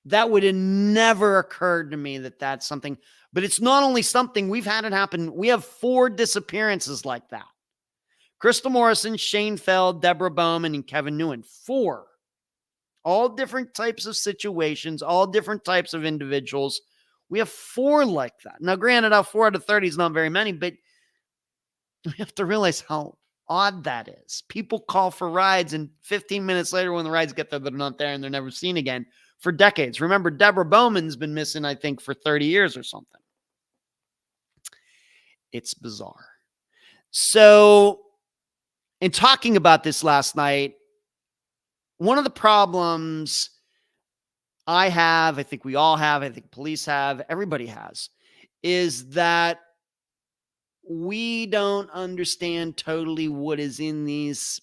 Speaker 1: That would have never occurred to me that that's something. But it's not only something, we've had it happen. We have 4 disappearances like that. Crystal Morrison, Shane Feld, Deborah Bowman, and Kevin Newen. 4. All different types of situations, all different types of individuals. We have 4 like that. Now, granted, out 4 out of 30 is not very many, but we have to realize how odd that is. People call for rides, and 15 minutes later, when the rides get there, they're not there and they're never seen again for decades. Remember, Deborah Bowman's been missing, I think, for 30 years or something. It's bizarre. So, in talking about this last night, one of the problems I have, I think we all have, I think police have, everybody has, is that we don't understand totally what is in these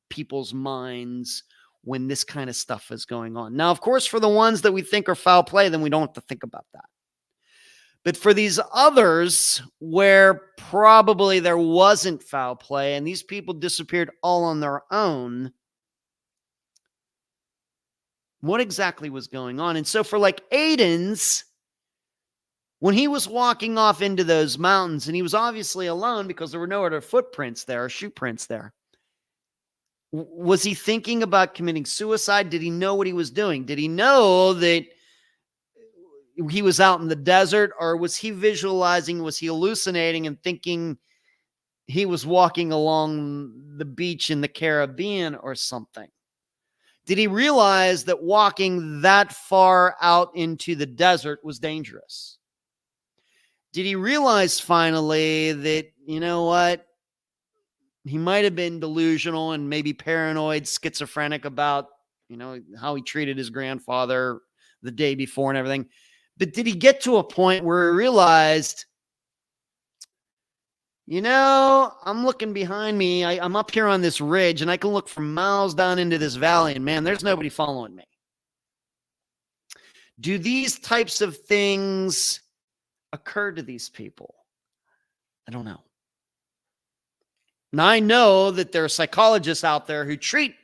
Speaker 1: people's minds when this kind of stuff is going on. Now, of course, for the ones that we think are foul play, then we don't have to think about that. But for these others where probably there wasn't foul play and these people disappeared all on their own, what exactly was going on? And so for like Aiden's, when he was walking off into those mountains, and he was obviously alone because there were no other footprints there or shoe prints there, was he thinking about committing suicide? Did he know what he was doing? Did he know that he was out in the desert, or was he visualizing, was he hallucinating and thinking he was walking along the beach in the Caribbean or something? Did he realize that walking that far out into the desert was dangerous? Did he realize finally that, you know what, he might have been delusional and maybe paranoid, schizophrenic about, you know, how he treated his grandfather the day before and everything? But did he get to a point where he realized, you know, I'm looking behind me. I'm up here on this ridge and I can look for miles down into this valley and man, there's nobody following me. Do these types of things occur to these people? I don't know. Now, I know that there are psychologists out there who treat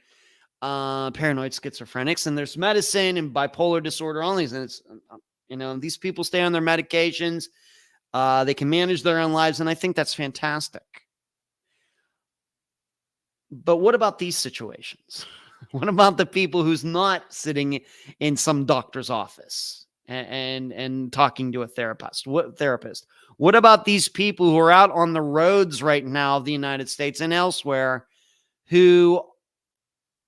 Speaker 1: paranoid schizophrenics, and there's medicine and bipolar disorder only. And it's, you know, these people stay on their medications. They can manage their own lives, and I think that's fantastic. But what about these situations? What about the people who's not sitting in some doctor's office and talking to a therapist? What about these people who are out on the roads right now of the United States and elsewhere who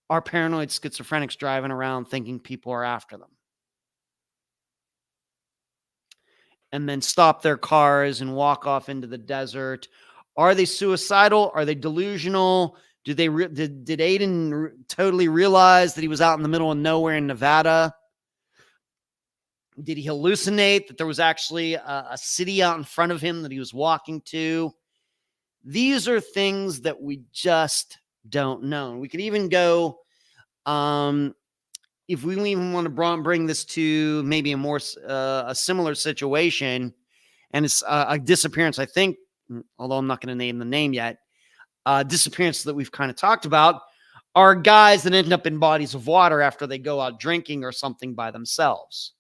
Speaker 1: are paranoid schizophrenics driving around thinking people are after them? And then stop their cars and walk off into the desert. Are they suicidal? Are they delusional? Did Aiden totally realize that he was out in the middle of nowhere in Nevada? Did he hallucinate that there was actually a city out in front of him that he was walking to? These are things that we just don't know. We could even go, if we even want to bring this to maybe a similar situation, and it's a disappearance, I think, although I'm not going to name the name yet, disappearance that we've kind of talked about are guys that end up in bodies of water after they go out drinking or something by themselves.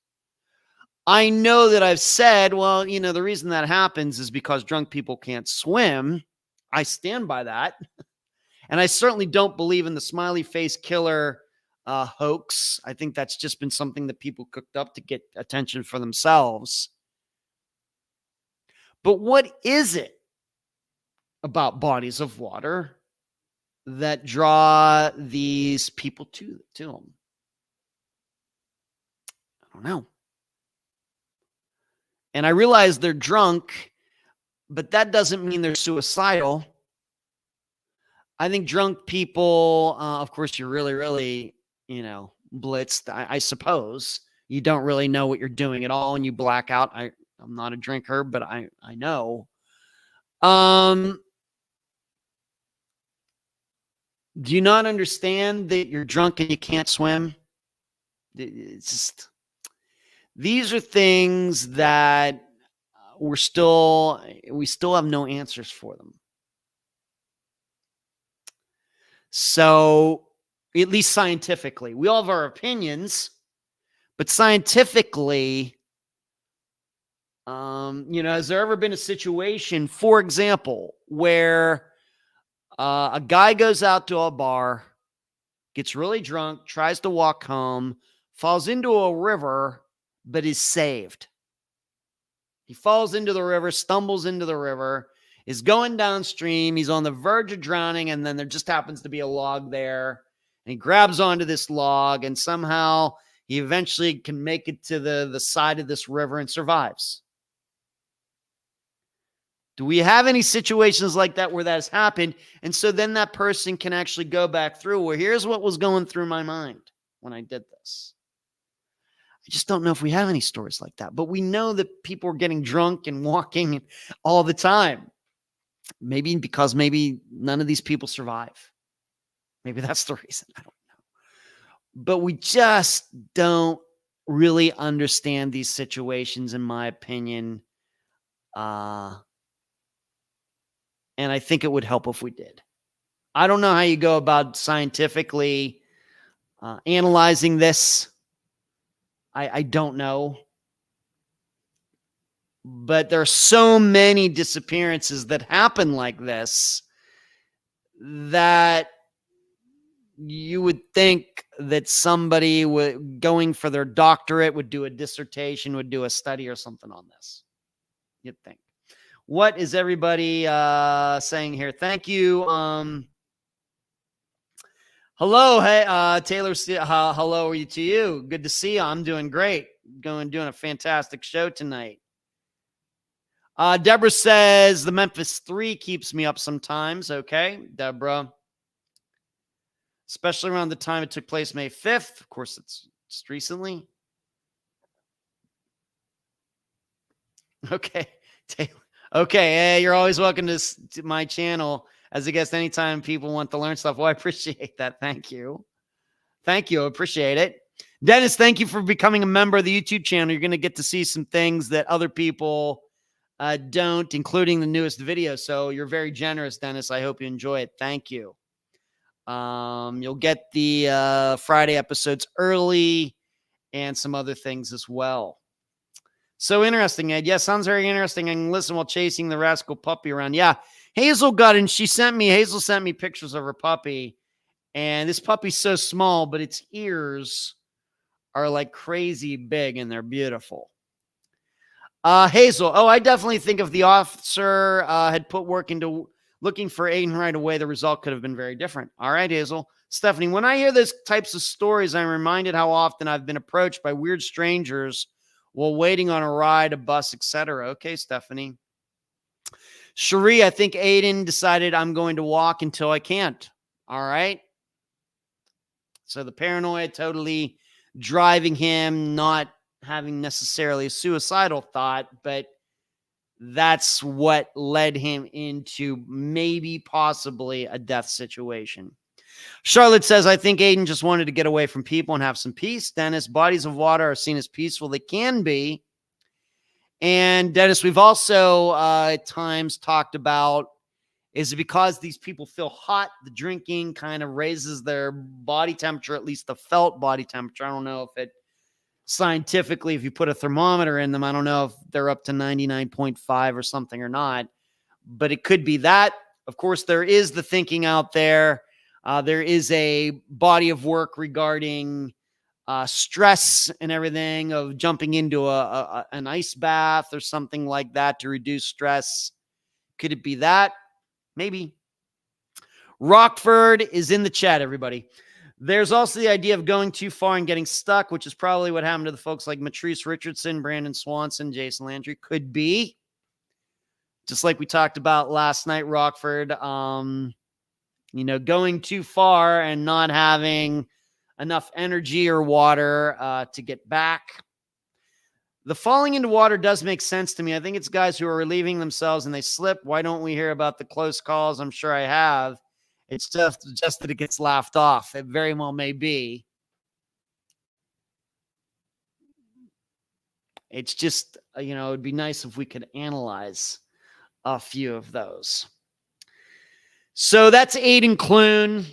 Speaker 1: I know that I've said, well, you know, the reason that happens is because drunk people can't swim. I stand by that. And I certainly don't believe in the smiley face killer hoax. I think that's just been something that people cooked up to get attention for themselves. But what is it about bodies of water that draw these people to them? I don't know. And I realize they're drunk, but that doesn't mean they're suicidal. I think drunk people, of course, you're really, really, you know, blitzed. I suppose you don't really know what you're doing at all and you black out. I'm not a drinker, but I know. Do you not understand that you're drunk and you can't swim? It's just, these are things that we still have no answers for them. So, at least scientifically, we all have our opinions, but scientifically, you know, has there ever been a situation, for example, where a guy goes out to a bar, gets really drunk, tries to walk home, falls into a river, but is saved? He falls into the river, stumbles into the river, is going downstream. He's on the verge of drowning, and then there just happens to be a log there. And he grabs onto this log, and somehow he eventually can make it to the side of this river and survives. Do we have any situations like that where that has happened? And so then that person can actually go back through, well, here's what was going through my mind when I did this. I just don't know if we have any stories like that. But we know that people are getting drunk and walking all the time. Maybe because none of these people survive. Maybe that's the reason. I don't know. But we just don't really understand these situations, in my opinion. And I think it would help if we did. I don't know how you go about scientifically analyzing this. I don't know. But there are so many disappearances that happen like this that you would think that somebody going for their doctorate would do a dissertation, would do a study or something on this. You'd think. What is everybody saying here? Thank you. Hello, hey, Taylor. Hello to you. Good to see you. I'm doing great. Doing a fantastic show tonight. Deborah says the Memphis 3 keeps me up sometimes. Okay, Deborah. Especially around the time it took place, May 5th. Of course, it's just recently. Okay, Taylor. Okay, you're always welcome to my channel as a guest anytime people want to learn stuff. Well, I appreciate that. Thank you. Thank you. I appreciate it. Dennis, thank you for becoming a member of the YouTube channel. You're going to get to see some things that other people don't, including the newest video. So you're very generous, Dennis. I hope you enjoy it. Thank you. You'll get the Friday episodes early and some other things as well. So interesting, Ed. Yeah, sounds very interesting. I can listen while chasing the rascal puppy around. Yeah, Hazel got in. Hazel sent me pictures of her puppy. And this puppy's so small, but its ears are like crazy big and they're beautiful. Hazel. Oh, I definitely think if the officer had put work into looking for Aiden right away, the result could have been very different. All right, Hazel. Stephanie, when I hear those types of stories, I'm reminded how often I've been approached by weird strangers while waiting on a ride, a bus, etc. Okay, Stephanie. Cherie, I think Aiden decided I'm going to walk until I can't. All right. So the paranoia totally driving him, not having necessarily a suicidal thought, but that's what led him into maybe possibly a death situation. Charlotte says, I think Aiden just wanted to get away from people and have some peace. Dennis, bodies of water are seen as peaceful. They can be. And Dennis, we've also at times talked about, is it because these people feel hot? The drinking kind of raises their body temperature, at least the felt body temperature. I don't know if it scientifically, if you put a thermometer in them, I don't know if they're up to 99.5 or something or not, but it could be that. Of course, there is the thinking out there. There is a body of work regarding stress and everything, of jumping into an ice bath or something like that to reduce stress. Could it be that? Maybe. Rockford is in the chat, everybody. There's also the idea of going too far and getting stuck, which is probably what happened to the folks like Matrice Richardson, Brandon Swanson, Jason Landry. Could be. Just like we talked about last night, Rockford. Going too far and not having enough energy or water to get back. The falling into water does make sense to me. I think it's guys who are relieving themselves and they slip. Why don't we hear about the close calls? I'm sure I have. It's just that it gets laughed off. It very well may be. It's just, it'd be nice if we could analyze a few of those. So that's Aiden Cloon.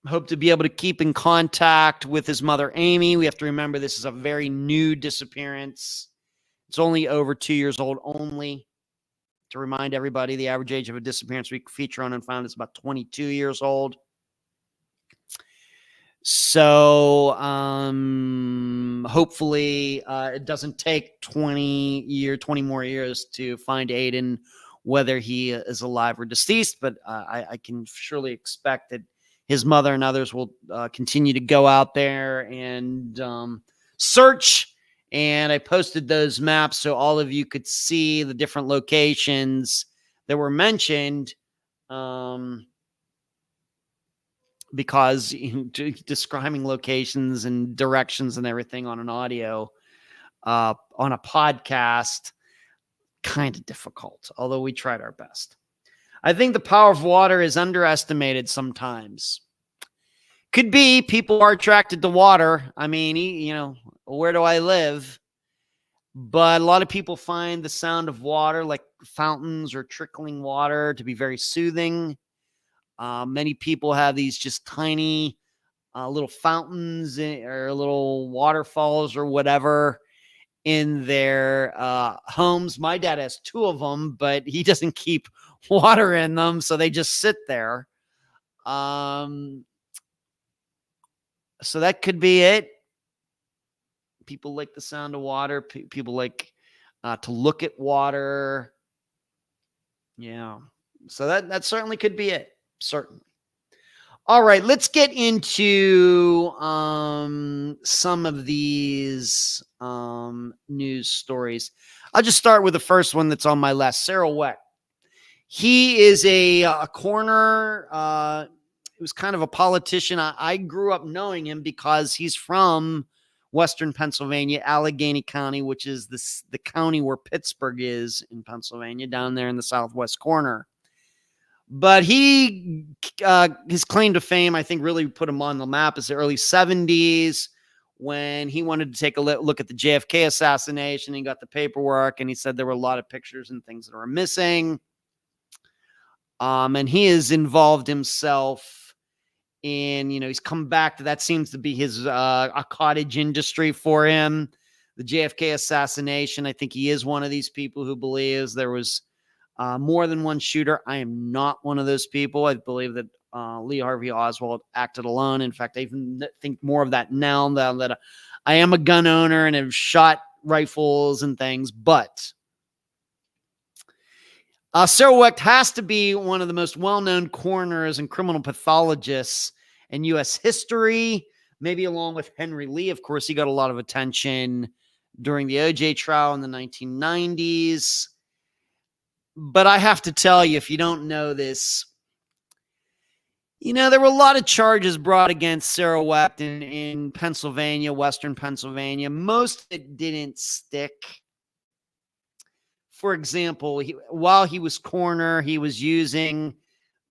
Speaker 1: Hope to be able to keep in contact with his mother, Amy. We have to remember this is a very new disappearance. It's only over 2 years old only. To remind everybody, the average age of a disappearance we feature on Unfound is about 22 years old. So hopefully it doesn't take 20 more years to find Aiden, whether he is alive or deceased. But I can surely expect that his mother and others will continue to go out there and search. And I posted those maps so all of you could see the different locations that were mentioned. Because describing locations and directions and everything on an audio, on a podcast, kind of difficult, although we tried our best. I think the power of water is underestimated sometimes. Could be people are attracted to water. I mean, where do I live? But a lot of people find the sound of water, like fountains or trickling water, to be very soothing. Many people have these just tiny little fountains or little waterfalls or whatever in their homes. My dad has 2 of them, but he doesn't keep water in them, so they just sit there. So that could be it. People like the sound of water. People like to look at water. Yeah. So that certainly could be it. Certainly. All right, let's get into some of these news stories. I'll just start with the first one that's on my list. Cyril Wecht. He is a coroner. He was kind of a politician. I grew up knowing him because he's from Western Pennsylvania, Allegheny County, which is the county where Pittsburgh is in Pennsylvania, down there in the southwest corner. But his claim to fame, I think, really put him on the map is the early 70s when he wanted to take a look at the JFK assassination. He got the paperwork, and he said there were a lot of pictures and things that were missing. And he has involved himself in, he's come back to that. Seems to be his a cottage industry for him. The JFK assassination, I think he is one of these people who believes there was more than one shooter. I am not one of those people. I believe that Lee Harvey Oswald acted alone. In fact, I even think more of that now that I am a gun owner and have shot rifles and things. But Cyril Wecht has to be one of the most well-known coroners and criminal pathologists in U.S. history, maybe along with Henry Lee. Of course, he got a lot of attention during the O.J. trial in the 1990s. But I have to tell you, if you don't know this, there were a lot of charges brought against Cyril Wecht in Pennsylvania, Western Pennsylvania. Most of it didn't stick. For example, while he was coroner, he was using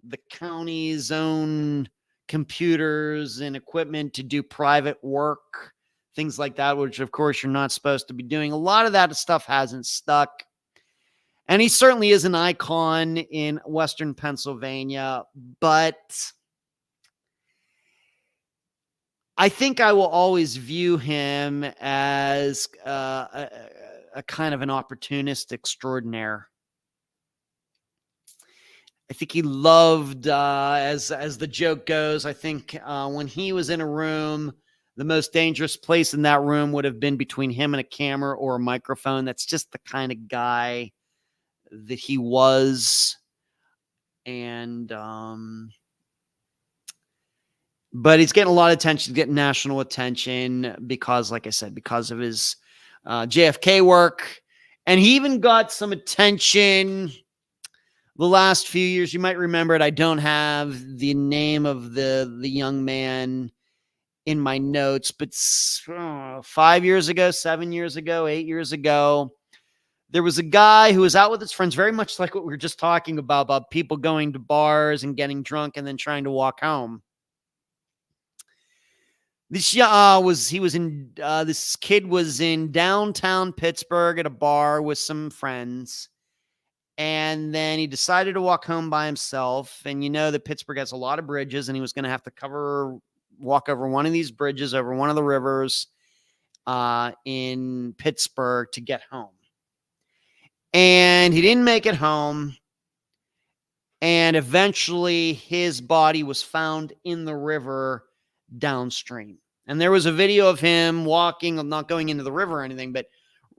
Speaker 1: the county's own computers and equipment to do private work, things like that, which, of course, you're not supposed to be doing. A lot of that stuff hasn't stuck. And he certainly is an icon in Western Pennsylvania, but I think I will always view him as a kind of an opportunist extraordinaire. I think he loved, as the joke goes, I think when he was in a room, the most dangerous place in that room would have been between him and a camera or a microphone. That's just the kind of guy that he was. And but he's getting a lot of attention, getting national attention because, like I said, because of his JFK work. And he even got some attention the last few years. You might remember it. I don't have the name of the young man in my notes, but 5 years ago, 7 years ago, 8 years ago, there was a guy who was out with his friends, very much like what we were just talking about people going to bars and getting drunk and then trying to walk home. This kid was in downtown Pittsburgh at a bar with some friends, and then he decided to walk home by himself. And that Pittsburgh has a lot of bridges, and he was going to have to walk over one of these bridges over one of the rivers in Pittsburgh to get home. And he didn't make it home. And eventually his body was found in the river downstream. And there was a video of him walking, I'm not going into the river or anything, but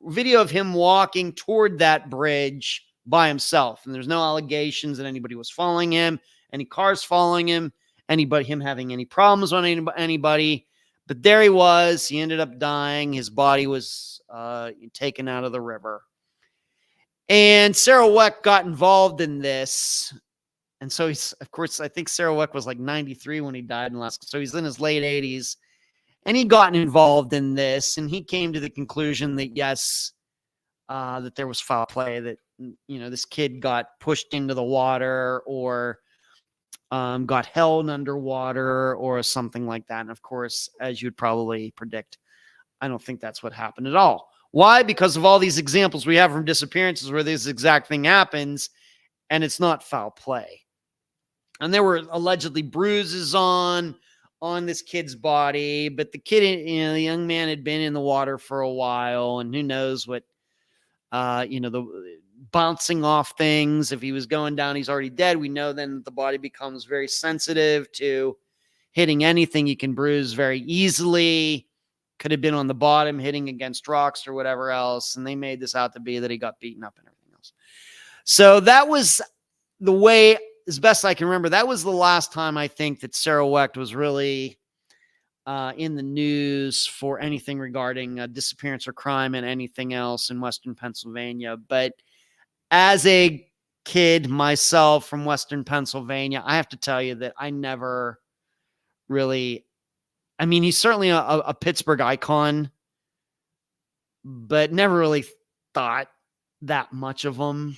Speaker 1: video of him walking toward that bridge by himself. And there's no allegations that anybody was following him, any cars following him, him having any problems on anybody. But there he was. He ended up dying. His body was taken out of the river. And Cyril Wecht got involved in this. And so he's, of course, I think Cyril Wecht was like 93 when he died in Alaska. So he's in his late 80s. And he got involved in this. And he came to the conclusion that, yes, that there was foul play, that, this kid got pushed into the water or got held underwater or something like that. And of course, as you'd probably predict, I don't think that's what happened at all. Why? Because of all these examples we have from disappearances where this exact thing happens and it's not foul play. And there were allegedly bruises on this kid's body, but the kid, the young man had been in the water for a while, and who knows what, the bouncing off things. If he was going down, he's already dead. We know then that the body becomes very sensitive to hitting anything. You can bruise very easily. Could have been on the bottom, hitting against rocks or whatever else. And they made this out to be that he got beaten up and everything else. So that was the way, as best I can remember, that was the last time I think that Cyril Wecht was really in the news for anything regarding disappearance or crime and anything else in Western Pennsylvania. But as a kid myself from Western Pennsylvania, I have to tell you that I never really, he's certainly a Pittsburgh icon, but never really thought that much of him.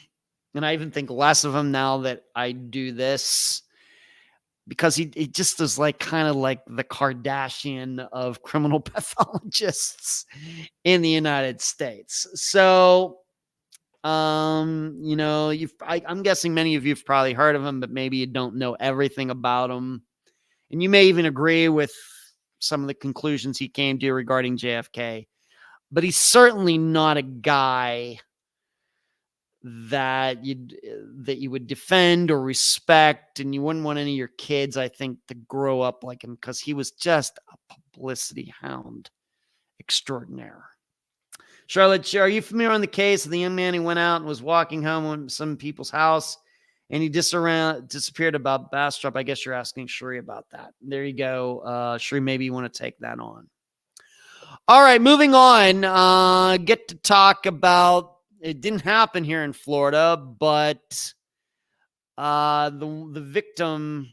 Speaker 1: And I even think less of him now that I do this, because he just is kind of like the Kardashian of criminal pathologists in the United States. So, I'm guessing many of you have probably heard of him, but maybe you don't know everything about him. And you may even agree with some of the conclusions he came to regarding JFK. But he's certainly not a guy that you would defend or respect, and you wouldn't want any of your kids, I think, to grow up like him, because he was just a publicity hound extraordinaire. Charlotte, are you familiar on the case of the young man who went out and was walking home from some people's house and he disappeared about Bastrop? I guess you're asking Sheree about that. There you go. Sheree, maybe you want to take that on. All right, moving on. Get to talk about, it didn't happen here in Florida, but the victim,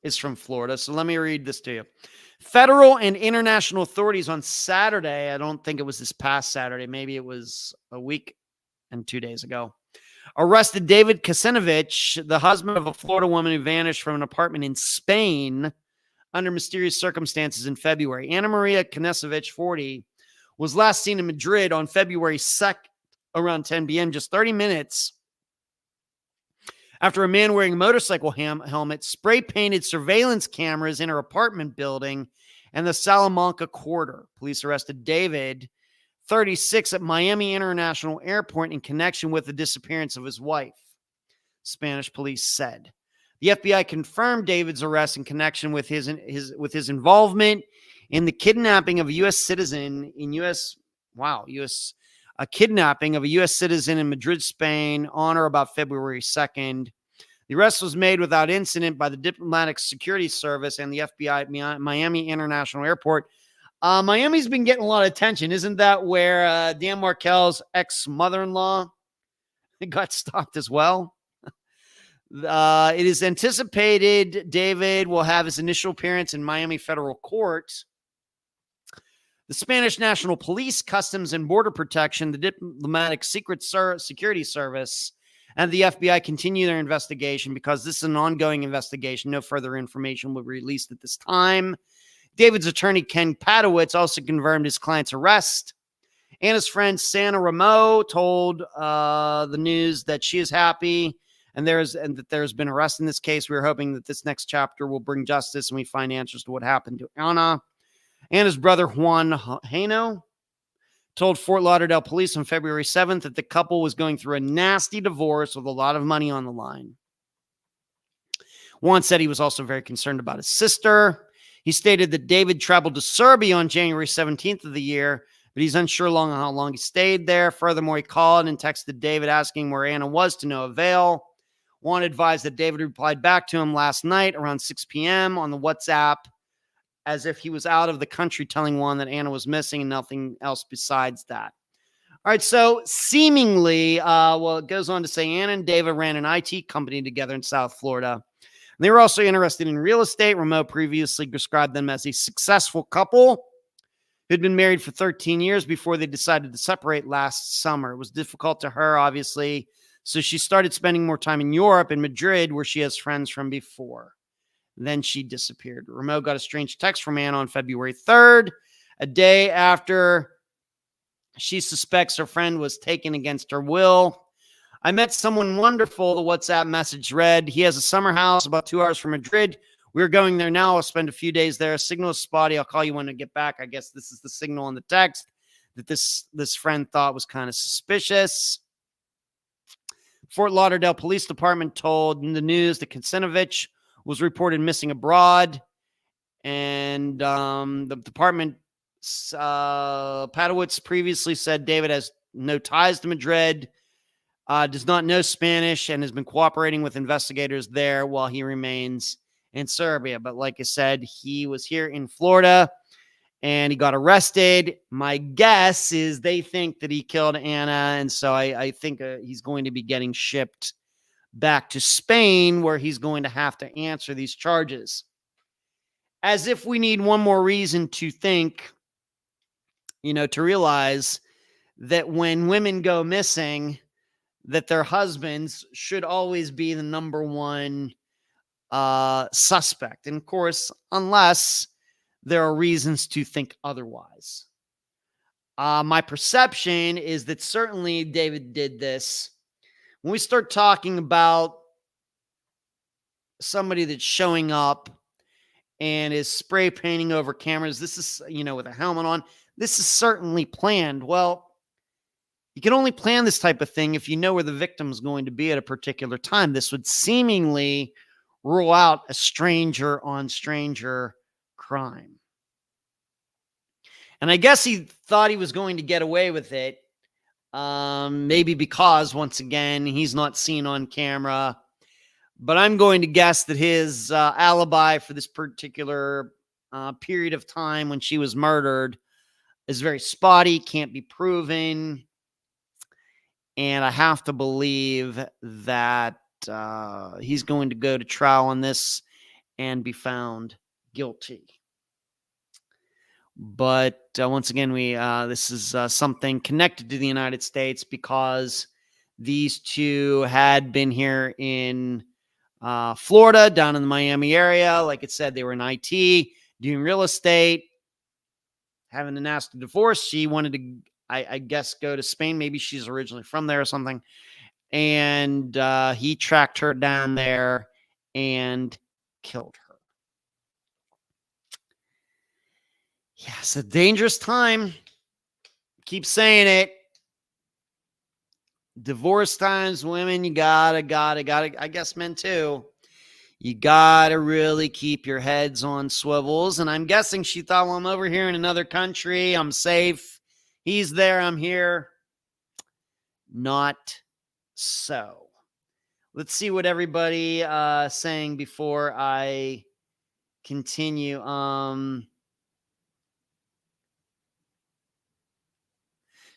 Speaker 1: is from Florida. So let me read this to you. Federal and international authorities on Saturday, I don't think it was this past Saturday, maybe it was a week and 2 days ago, arrested David Covich, the husband of a Florida woman who vanished from an apartment in Spain under mysterious circumstances in February. Ana Maria Knezevich, 40, was last seen in Madrid on February 2nd around 10 p.m., just 30 minutes after a man wearing a motorcycle helmet spray-painted surveillance cameras in her apartment building and the Salamanca quarter. Police arrested David, 36, at Miami International Airport in connection with the disappearance of his wife, Spanish police said. The FBI confirmed David's arrest in connection with his involvement in the kidnapping of a U.S. citizen a kidnapping of a U.S. citizen in Madrid, Spain, on or about February 2nd. The arrest was made without incident by the Diplomatic Security Service and the FBI at Miami International Airport. Miami's been getting a lot of attention. Isn't that where Dan Markel's ex-mother-in-law got stopped as well? It is anticipated David will have his initial appearance in Miami federal court. The Spanish National Police, Customs and Border Protection, the Diplomatic Security Service, and the FBI continue their investigation. Because this is an ongoing investigation, no further information will be released at this time. David's attorney, Ken Padowitz, also confirmed his client's arrest. Anna's friend, Santa Ramo, told the news that she is happy and that there's been arrest in this case. We're hoping that this next chapter will bring justice and we find answers to what happened to Anna. Anna's brother, Juan Hano, told Fort Lauderdale police on February 7th that the couple was going through a nasty divorce with a lot of money on the line. Juan said he was also very concerned about his sister. He stated that David traveled to Serbia on January 17th of the year, but he's unsure how long he stayed there. Furthermore, he called and texted David asking where Ana was to no avail. Juan advised that David replied back to him last night around 6 p.m. on the WhatsApp as if he was out of the country, telling Juan that Ana was missing and nothing else besides that. All right, so seemingly, it goes on to say Ana and David ran an IT company together in South Florida. They were also interested in real estate. Rameau previously described them as a successful couple who'd been married for 13 years before they decided to separate last summer. It was difficult to her, obviously, so she started spending more time in Europe, in Madrid, where she has friends from before. Then she disappeared. Rameau got a strange text from Ana on February 3rd, a day after she suspects her friend was taken against her will. I met someone wonderful, the WhatsApp message read. He has a summer house about 2 hours from Madrid. We're going there now. I'll spend a few days there. Signal is spotty. I'll call you when I get back. I guess this is the signal on the text that this friend thought was kind of suspicious. Fort Lauderdale Police Department told the news that Covich was reported missing abroad. And the department, Padowitz previously said David has no ties to Madrid, does not know Spanish, and has been cooperating with investigators there while he remains in Serbia. But like I said, he was here in Florida and he got arrested. My guess is they think that he killed Ana. And so I think he's going to be getting shipped back to Spain, where he's going to have to answer these charges. As if we need one more reason to think, to realize that when women go missing, that their husbands should always be the number one suspect. And of course, unless there are reasons to think otherwise. My perception is that certainly David did this. When we start talking about somebody that's showing up and is spray painting over cameras, this is, with a helmet on, this is certainly planned. Well, you can only plan this type of thing if you know where the victim is going to be at a particular time. This would seemingly rule out a stranger on stranger crime. And I guess he thought he was going to get away with it. Maybe because, once again, he's not seen on camera. But I'm going to guess that his alibi for this particular period of time when she was murdered is very spotty, can't be proven. And I have to believe that he's going to go to trial on this and be found guilty. But once again, this is something connected to the United States because these two had been here in Florida, down in the Miami area. Like it said, they were in IT, doing real estate, having a nasty divorce. She wanted to, I guess, go to Spain. Maybe she's originally from there or something. And he tracked her down there and killed her. Yeah, it's a dangerous time. Keep saying it. Divorce times, women, you gotta, I guess men too. You gotta really keep your heads on swivels. And I'm guessing she thought, well, I'm over here in another country. I'm safe. He's there. I'm here. Not so. Let's see what everybody saying before I continue.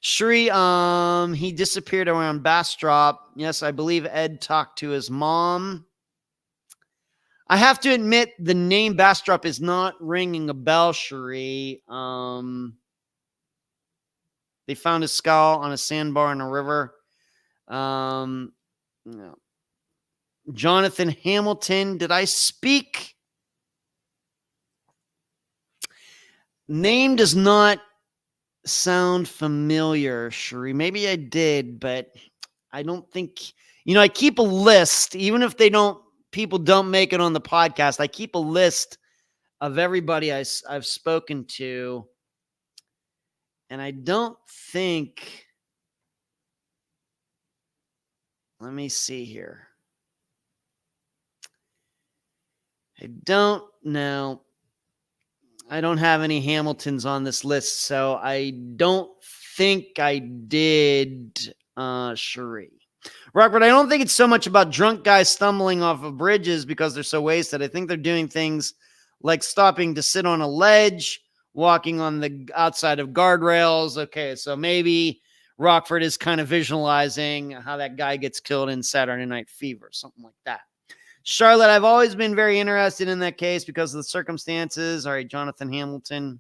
Speaker 1: Shri, he disappeared around Bastrop. Yes, I believe Ed talked to his mom. I have to admit, the name Bastrop is not ringing a bell, Shri. They found his skull on a sandbar in a river. No. Jonathan Hamilton, did I speak? Name does not sound familiar, Shuri. Maybe I did, but I don't think, I keep a list, even if people don't make it on the podcast. I keep a list of everybody I've spoken to. And I don't think, let me see here. I don't know. I don't have any Hamiltons on this list, so I don't think I did Cherie. Rockford, I don't think it's so much about drunk guys stumbling off of bridges because they're so wasted. I think they're doing things like stopping to sit on a ledge, walking on the outside of guardrails. Okay, so maybe Rockford is kind of visualizing how that guy gets killed in Saturday Night Fever, something like that. Charlotte, I've always been very interested in that case because of the circumstances. All right, Jonathan Hamilton.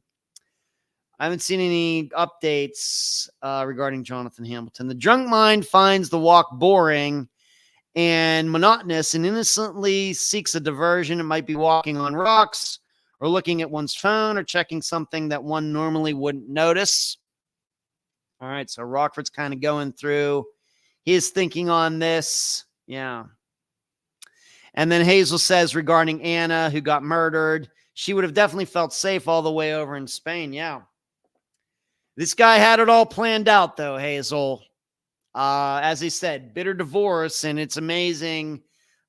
Speaker 1: I haven't seen any updates regarding Jonathan Hamilton. The drunk mind finds the walk boring and monotonous and innocently seeks a diversion. It might be walking on rocks or looking at one's phone or checking something that one normally wouldn't notice. All right, so Rockford's kind of going through his thinking on this. Yeah. And then Hazel says regarding Anna, who got murdered, she would have definitely felt safe all the way over in Spain. Yeah. This guy had it all planned out, though, Hazel. As he said, bitter divorce, and it's amazing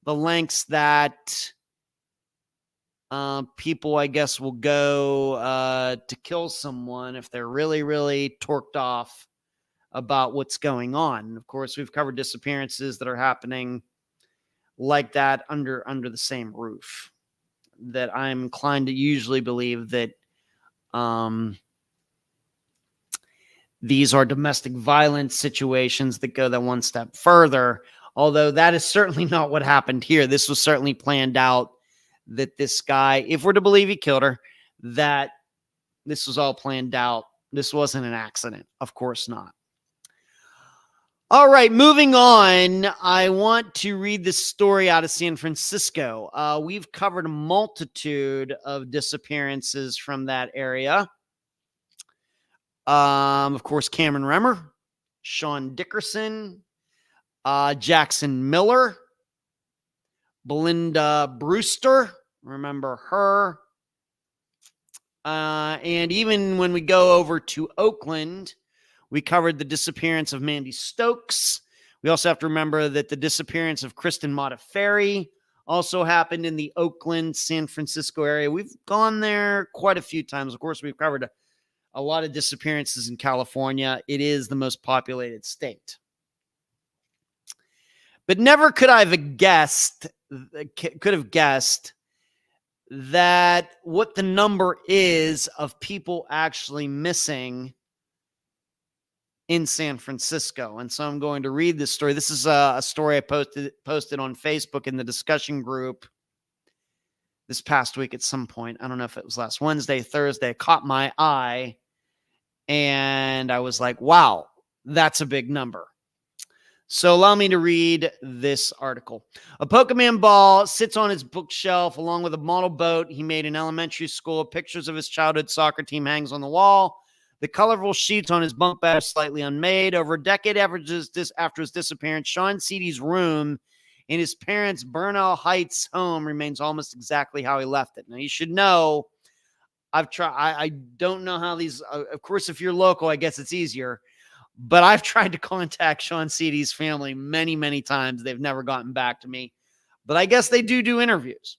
Speaker 1: the lengths that people, I guess, will go to kill someone if they're really, really torqued off about what's going on. And of course, we've covered disappearances that are happening like that under the same roof, that I'm inclined to usually believe that these are domestic violence situations that go that one step further, although that is certainly not what happened here. This was certainly planned out, that this guy, if we're to believe he killed her, that this was all planned out. This wasn't an accident. Of course not. All right, moving on. I want to read this story out of San Francisco. We've covered a multitude of disappearances from that area. Of course, Cameron Remmer, Sean Dickerson, Jackson Miller, Belinda Brewster. Remember her. And even when we go over to Oakland, we covered the disappearance of Mandy Stokes. We also have to remember that the disappearance of Kristen Modafferi also happened in the Oakland, San Francisco area. We've gone there quite a few times. Of course, we've covered a lot of disappearances in California. It is the most populated state. But never could I have guessed that what the number is of people actually missing in San Francisco. And so I'm going to read this story. This is a story I posted on Facebook in the discussion group this past week at some point. I don't know if it was last Wednesday, Thursday. It caught my eye, and I was like, wow, that's a big number. So allow me to read this article. A Pokemon ball sits on his bookshelf along with a model boat he made in elementary school. Pictures of his childhood soccer team hangs on the wall. The colorful sheets on his bunk bed are slightly unmade. Over a decade after his disappearance, Sean Seedy's room in his parents' Burnell Heights home remains almost exactly how he left it. Now, you should know, I've tried. I don't know how these. Of course, if you're local, I guess it's easier. But I've tried to contact Sean Seedy's family many, many times. They've never gotten back to me. But I guess they do interviews.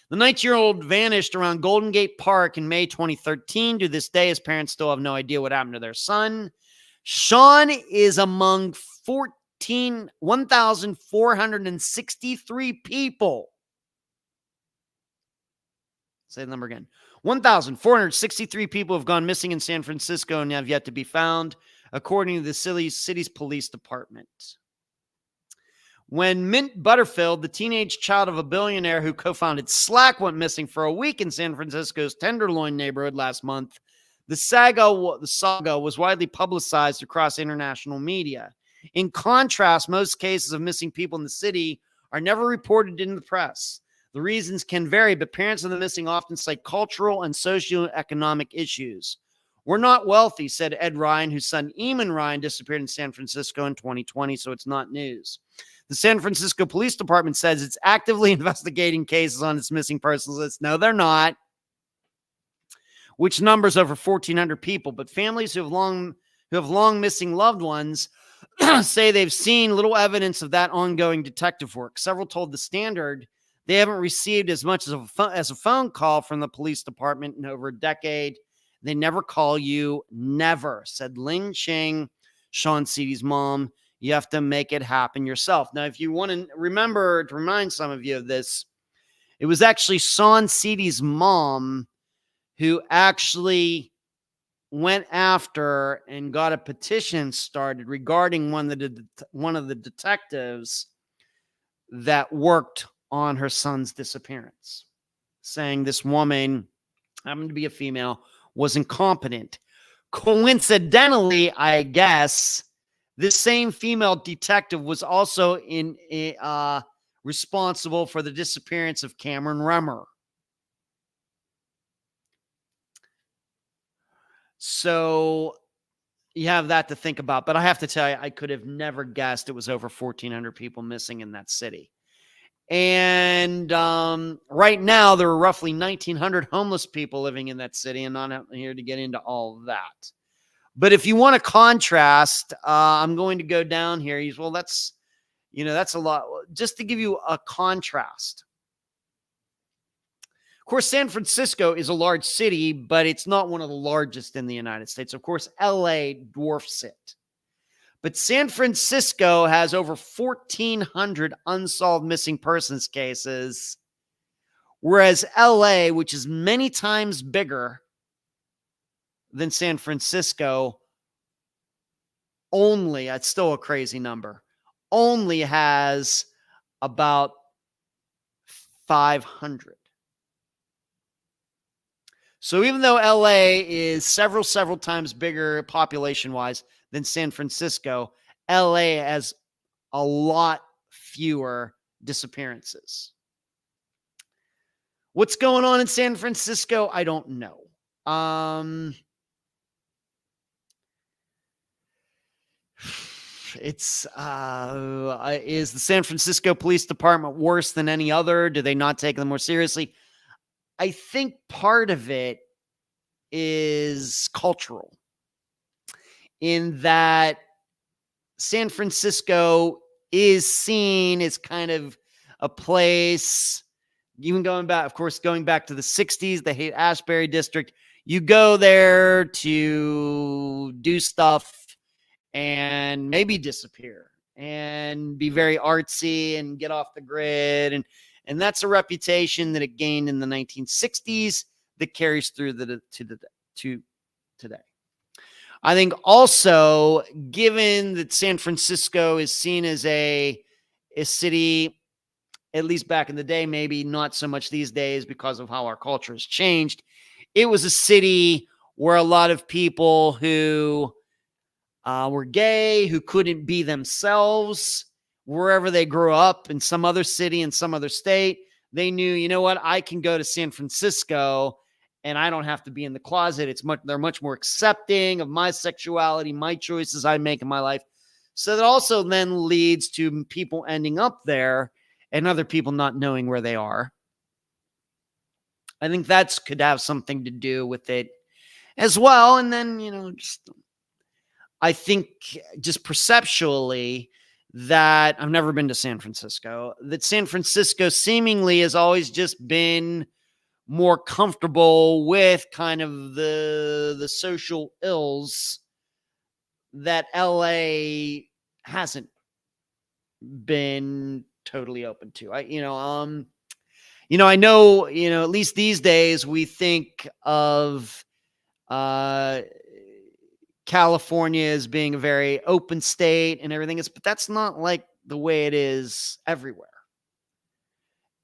Speaker 1: The 19-year-old vanished around Golden Gate Park in May 2013. To this day, his parents still have no idea what happened to their son. Sean is among 1,463 people. Say the number again. 1,463 people have gone missing in San Francisco and have yet to be found, according to the city's police department. When Mint Butterfield, the teenage child of a billionaire who co-founded Slack, went missing for a week in San Francisco's Tenderloin neighborhood last month, the saga was widely publicized across international media. In contrast, most cases of missing people in the city are never reported in the press. The reasons can vary, but parents of the missing often cite cultural and socioeconomic issues. We're not wealthy, said Ed Ryan, whose son Eamon Ryan disappeared in San Francisco in 2020, so it's not news. The San Francisco Police Department says it's actively investigating cases on its missing persons list. No, they're not. which numbers over 1,400 people. But families who have long missing loved ones say they've seen little evidence of that ongoing detective work. Several told The Standard they haven't received as much as a phone call from the police department in over a decade. They never call you, never, said Lin Ching, Sean Seady's mom. You have to make it happen yourself. Now, if you want to remind some of you of this, it was actually Sean Seady's mom who actually went after and got a petition started regarding one of the detectives that worked on her son's disappearance, saying this woman, happened to be a female, was incompetent. Coincidentally, I guess, this same female detective was also responsible for the disappearance of Cameron Remmer. So you have that to think about. But I have to tell you, I could have never guessed it was over 1,400 people missing in that city. And right now, there are roughly 1,900 homeless people living in that city, and not here to get into all of that. But if you want to contrast, I'm going to go down here. Well, that's a lot. Just to give you a contrast. Of course, San Francisco is a large city, but it's not one of the largest in the United States. Of course, LA dwarfs it. But San Francisco has over 1,400 unsolved missing persons cases, whereas LA, which is many times bigger than San Francisco, it's still a crazy number, only has about 500. So even though LA is several times bigger population-wise than San Francisco, LA has a lot fewer disappearances. What's going on in San Francisco? I don't know. Is the San Francisco Police Department worse than any other? Do they not take them more seriously? I think part of it is cultural, in that San Francisco is seen as kind of a place, even going back to the 60s, the Haight-Ashbury district. You go there to do stuff and maybe disappear and be very artsy and get off the grid. And that's a reputation that it gained in the 1960s that carries through to today. I think also, given that San Francisco is seen as a city, at least back in the day, maybe not so much these days because of how our culture has changed, it was a city where a lot of people who were gay, who couldn't be themselves, wherever they grew up, in some other city, in some other state, they knew, you know what, I can go to San Francisco and I don't have to be in the closet. They're much more accepting of my sexuality, my choices I make in my life. So that also then leads to people ending up there and other people not knowing where they are. I think that could have something to do with it as well. And then, I think just perceptually, that I've never been to San Francisco, that San Francisco seemingly has always just been more comfortable with kind of the social ills that LA hasn't been totally open to. I know, at least these days we think of California as being a very open state and everything is, but that's not like the way it is everywhere.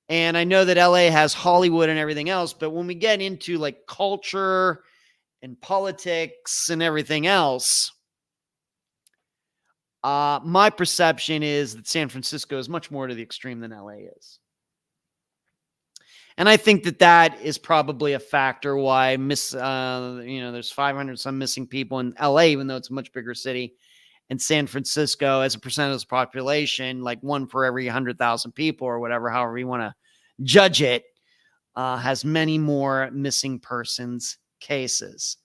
Speaker 1: And I know that LA has Hollywood and everything else, but when we get into like culture and politics and everything else, my perception is that San Francisco is much more to the extreme than LA is. And I think that is probably a factor why there's 500 some missing people in LA, even though it's a much bigger city. And San Francisco, as a percentage of the population, like 1 for every 100,000 people or whatever, however you want to judge it, has many more missing persons cases.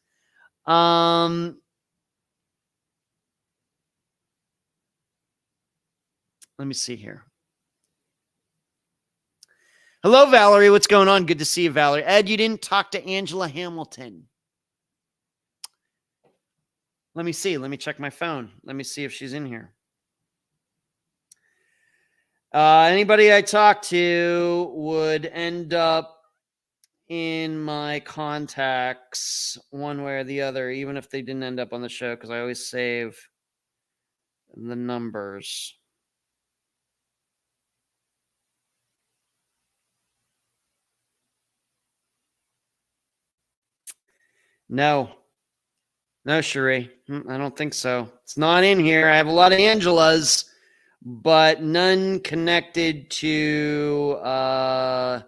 Speaker 1: Let me see here. Hello, Valerie. What's going on? Good to see you, Valerie. Ed, you didn't talk to Angela Hamilton. Let me see. Let me check my phone. Let me see if she's in here. Anybody I talk to would end up in my contacts one way or the other, even if they didn't end up on the show, because I always save the numbers. No, Cherie. I don't think so. It's not in here. I have a lot of Angelas, but none connected to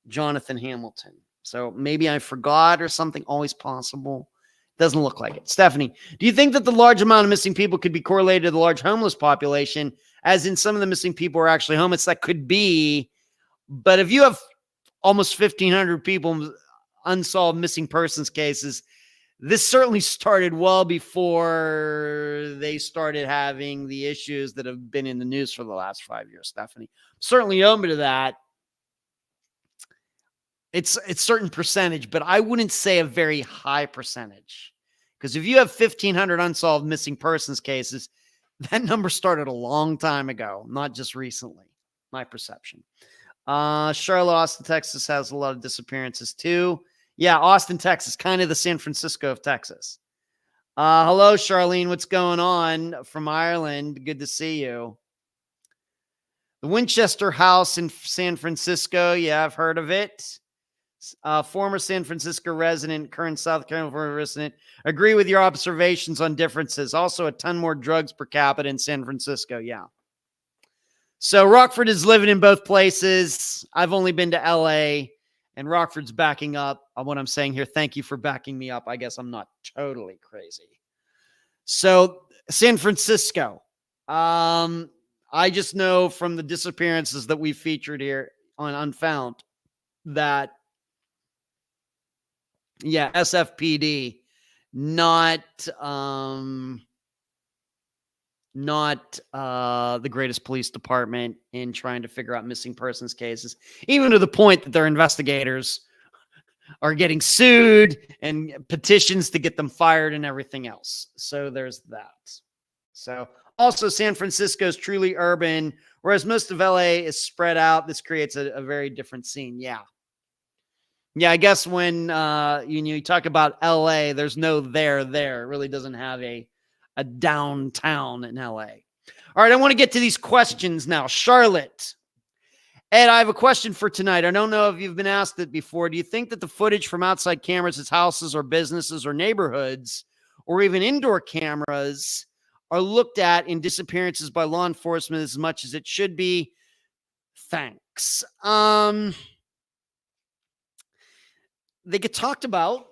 Speaker 1: Jonathan Hamilton. So maybe I forgot or something. Always possible. Doesn't look like it. Stephanie, do you think that the large amount of missing people could be correlated to the large homeless population, as in some of the missing people are actually homeless? That could be. But if you have almost 1,500 people unsolved missing persons cases, this certainly started well before they started having the issues that have been in the news for the last 5 years, Stephanie. Certainly open to that. It's certain percentage, but I wouldn't say a very high percentage. Because if you have 1,500 unsolved missing persons cases, that number started a long time ago, not just recently, my perception. Charlotte, Austin, Texas has a lot of disappearances too. Yeah, Austin, Texas, kind of the San Francisco of Texas. Hello, Charlene. What's going on from Ireland? Good to see you. The Winchester House in San Francisco. Yeah, I've heard of it. Former San Francisco resident, current South Carolina resident. Agree with your observations on differences. Also, a ton more drugs per capita in San Francisco. Yeah. So Rockford is living in both places. I've only been to LA, and Rockford's backing up on what I'm saying here. Thank you for backing me up. I guess I'm not totally crazy. So San Francisco. I just know from the disappearances that we featured here on Unfound that, yeah, SFPD, not the greatest police department in trying to figure out missing persons cases, even to the point that their investigators are getting sued and petitions to get them fired and everything else. So there's that. So also San Francisco is truly urban, whereas most of LA is spread out. This creates a very different scene. Yeah. Yeah, I guess when you talk about LA, there's no there. It really doesn't have a downtown in LA. All right, I want to get to these questions now. Charlotte. Ed, I have a question for tonight. I don't know if you've been asked it before. Do you think that the footage from outside cameras at houses or businesses or neighborhoods or even indoor cameras are looked at in disappearances by law enforcement as much as it should be? Thanks. They get talked about.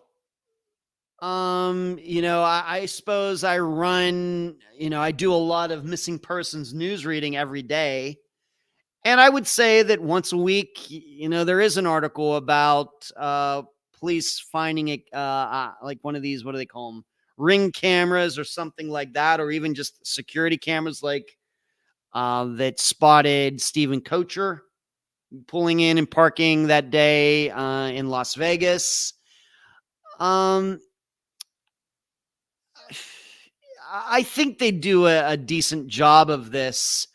Speaker 1: I suppose I run, I do a lot of missing persons news reading every day. And I would say that once a week, there is an article about police finding like one of these, what do they call them? Ring cameras or something like that, or even just security cameras like that spotted Stephen Kocher pulling in and parking that day in Las Vegas. I think they do a decent job of this,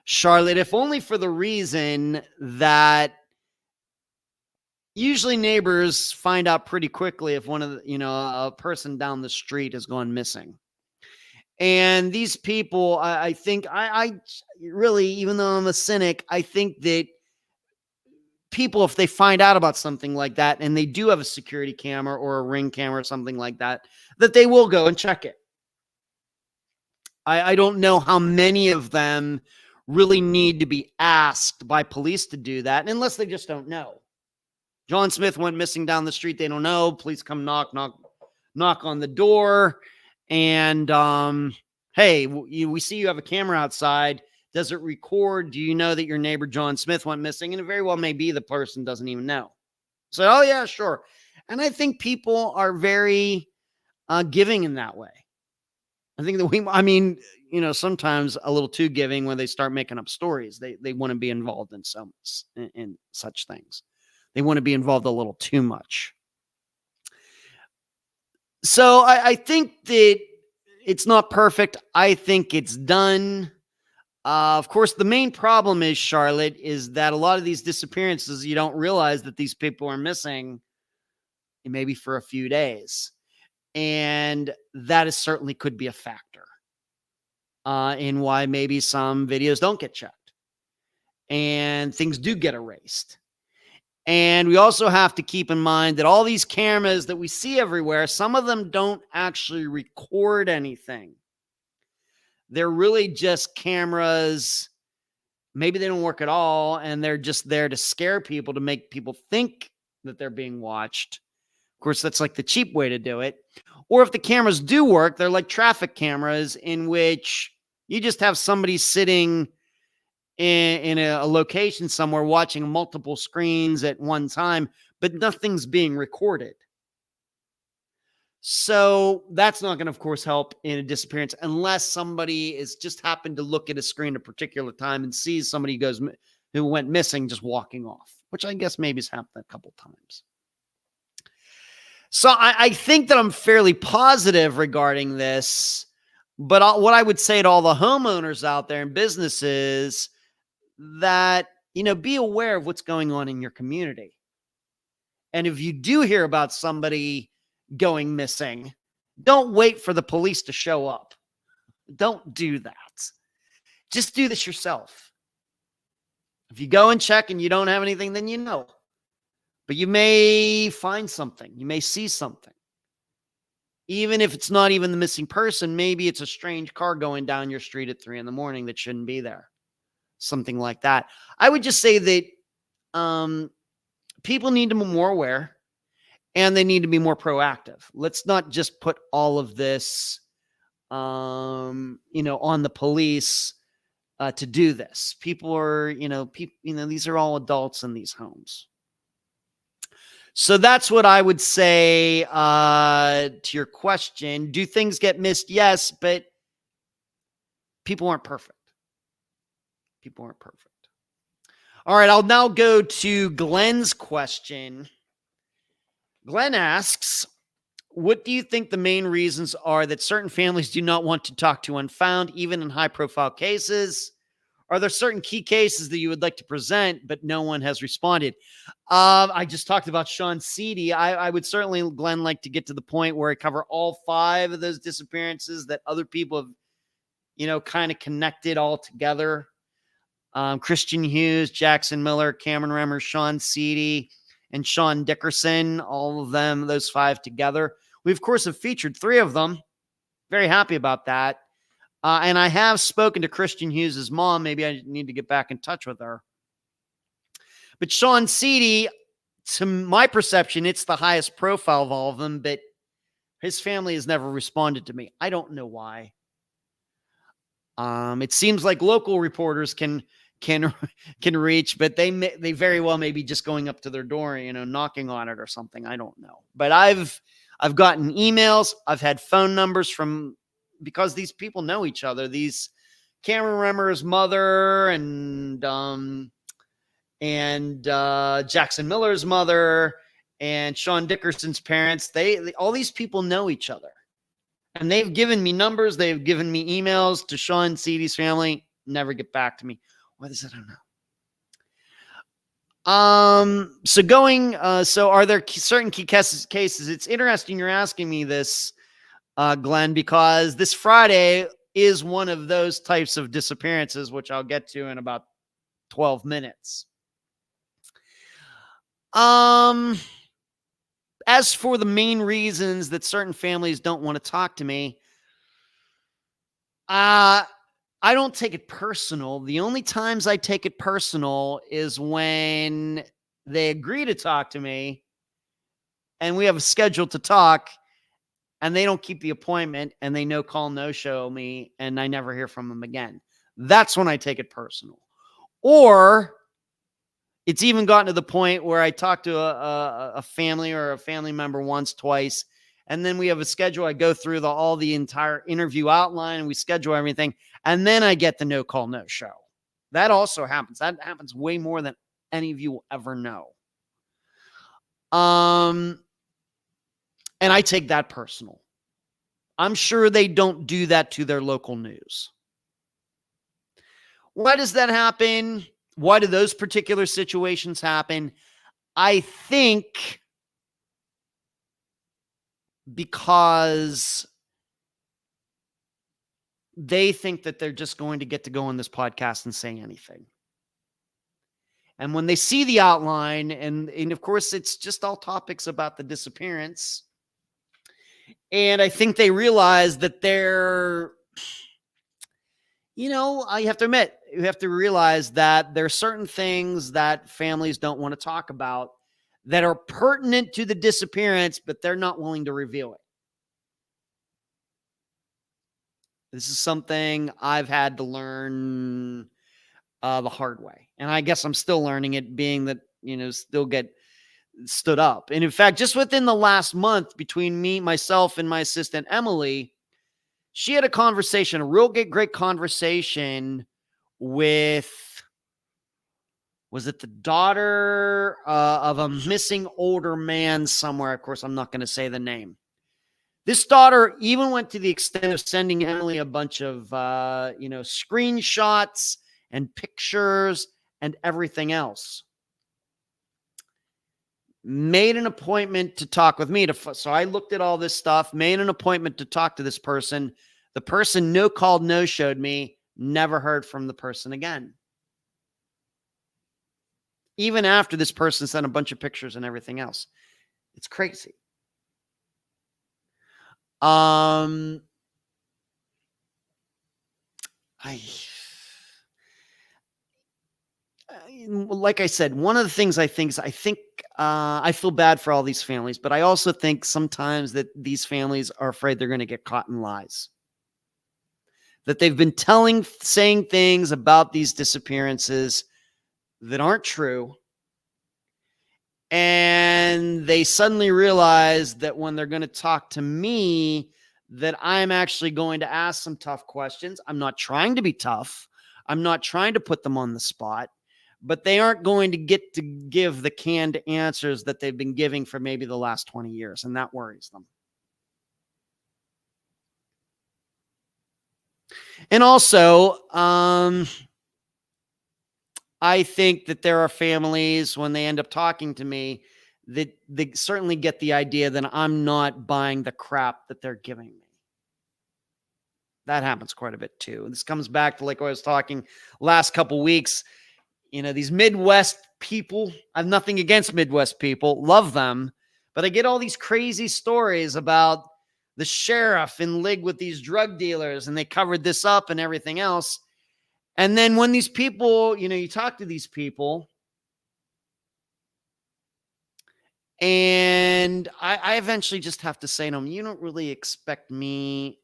Speaker 1: Charlotte, if only for the reason that usually neighbors find out pretty quickly if one of the, a person down the street has gone missing. And these people, I think, I really, even though I'm a cynic, I think that people, if they find out about something like that and they do have a security camera or a ring camera or something like that, that they will go and check it. I don't know how many of them really need to be asked by police to do that, unless they just don't know. John Smith went missing down the street. They don't know. Police come knock on the door. And, hey, we see you have a camera outside. Does it record? Do you know that your neighbor John Smith went missing? And it very well may be the person doesn't even know. So, oh, yeah, sure. And I think people are very giving in that way. I think that sometimes a little too giving when they start making up stories. They want to be involved in in such things. They want to be involved a little too much. So I think that it's not perfect. I think it's done. Of course, the main problem is, Charlotte, is that a lot of these disappearances, you don't realize that these people are missing maybe for a few days. And that is certainly could be a factor in why maybe some videos don't get checked and things do get erased. And we also have to keep in mind that all these cameras that we see everywhere, some of them don't actually record anything. They're really just cameras. Maybe they don't work at all, and they're just there to scare people, to make people think that they're being watched. Of course, that's like the cheap way to do it. Or if the cameras do work, they're like traffic cameras in which you just have somebody sitting in a location somewhere watching multiple screens at one time, but nothing's being recorded. So that's not going to, of course, help in a disappearance unless somebody is just happened to look at a screen at a particular time and sees somebody who went missing just walking off, which I guess maybe has happened a couple times. So I think that I'm fairly positive regarding this, but what I would say to all the homeowners out there and businesses that, be aware of what's going on in your community. And if you do hear about somebody going missing, don't wait for the police to show up. Don't do that. Just do this yourself. If you go and check and you don't have anything, then you know. But you may find something. You may see something. Even if it's not even the missing person, maybe it's a strange car going down your street at 3 a.m. that shouldn't be there. Something like that. I would just say that people need to be more aware and they need to be more proactive. Let's not just put all of this, on the police to do this. People are, these are all adults in these homes. So that's what I would say to your question. Do things get missed? Yes, but people aren't perfect. People aren't perfect. All right, I'll now go to Glenn's question. Glenn asks, what do you think the main reasons are that certain families do not want to talk to Unfound, even in high-profile cases? Are there certain key cases that you would like to present, but no one has responded? I just talked about Sean Seedy. I would certainly, Glenn, like to get to the point where I cover all 5 of those disappearances that other people have, kind of connected all together. Christian Hughes, Jackson Miller, Cameron Remmer, Sean Seedy, and Sean Dickerson, all of them, those 5 together. We, of course, have featured 3 of them. Very happy about that. And I have spoken to Christian Hughes' mom. Maybe I need to get back in touch with her. But Sean Seedy, to my perception, it's the highest profile of all of them, but his family has never responded to me. I don't know why. It seems like local reporters can reach, but they very well may be just going up to their door, knocking on it or something. I don't know. But I've gotten emails. I've had phone numbers because these people know each other. These Cameron Remmer's mother and Jackson Miller's mother and Sean Dickerson's parents, they all these people know each other. And they've given me numbers. They've given me emails to Sean Seedy's family. Never get back to me. What is it? I don't know. So are there certain key cases? It's interesting you're asking me this, Glenn, because this Friday is one of those types of disappearances, which I'll get to in about 12 minutes. As for the main reasons that certain families don't want to talk to me, I don't take it personal. The only times I take it personal is when they agree to talk to me and we have a schedule to talk and they don't keep the appointment and they no call, no show me and I never hear from them again. That's when I take it personal. Or It's even gotten to the point where I talk to a family or a family member once, twice, and then we have a schedule. I go through all the entire interview outline and we schedule everything. And then I get the no call, no show. That also happens. That happens way more than any of you will ever know. And I take that personal. I'm sure they don't do that to their local news. Why does that happen? Why do those particular situations happen? I think because they think that they're just going to get to go on this podcast and say anything. And when they see the outline, and of course, it's just all topics about the disappearance. And I think they realize that they're, I have to admit, you have to realize that there are certain things that families don't want to talk about that are pertinent to the disappearance, but they're not willing to reveal it. This is something I've had to learn the hard way. And I guess I'm still learning it, being that, still get stood up. And in fact, just within the last month between me, myself, and my assistant, Emily, she had a real great conversation with, was it the daughter of a missing older man somewhere? Of course, I'm not going to say the name. This daughter even went to the extent of sending Emily a bunch of, screenshots and pictures and everything else. Made an appointment to talk with me. So I looked at all this stuff, made an appointment to talk to this person. The person no called, no showed me, never heard from the person again. Even after this person sent a bunch of pictures and everything else. It's crazy. Like I said, one of the things I think I feel bad for all these families, but I also think sometimes that these families are afraid they're going to get caught in lies. That they've been saying things about these disappearances that aren't true. And they suddenly realize that when they're going to talk to me, that I'm actually going to ask some tough questions. I'm not trying to be tough. I'm not trying to put them on the spot, but they aren't going to get to give the canned answers that they've been giving for maybe the last 20 years. And that worries them. And also, I think that there are families, when they end up talking to me, that they certainly get the idea that I'm not buying the crap that they're giving me. That happens quite a bit too. This comes back to, like I was talking last couple weeks, these Midwest people. I have nothing against Midwest people, love them, but I get all these crazy stories about the sheriff in league with these drug dealers, and they covered this up and everything else. And then when these people, you talk to these people, and I eventually just have to say to them, you don't expect me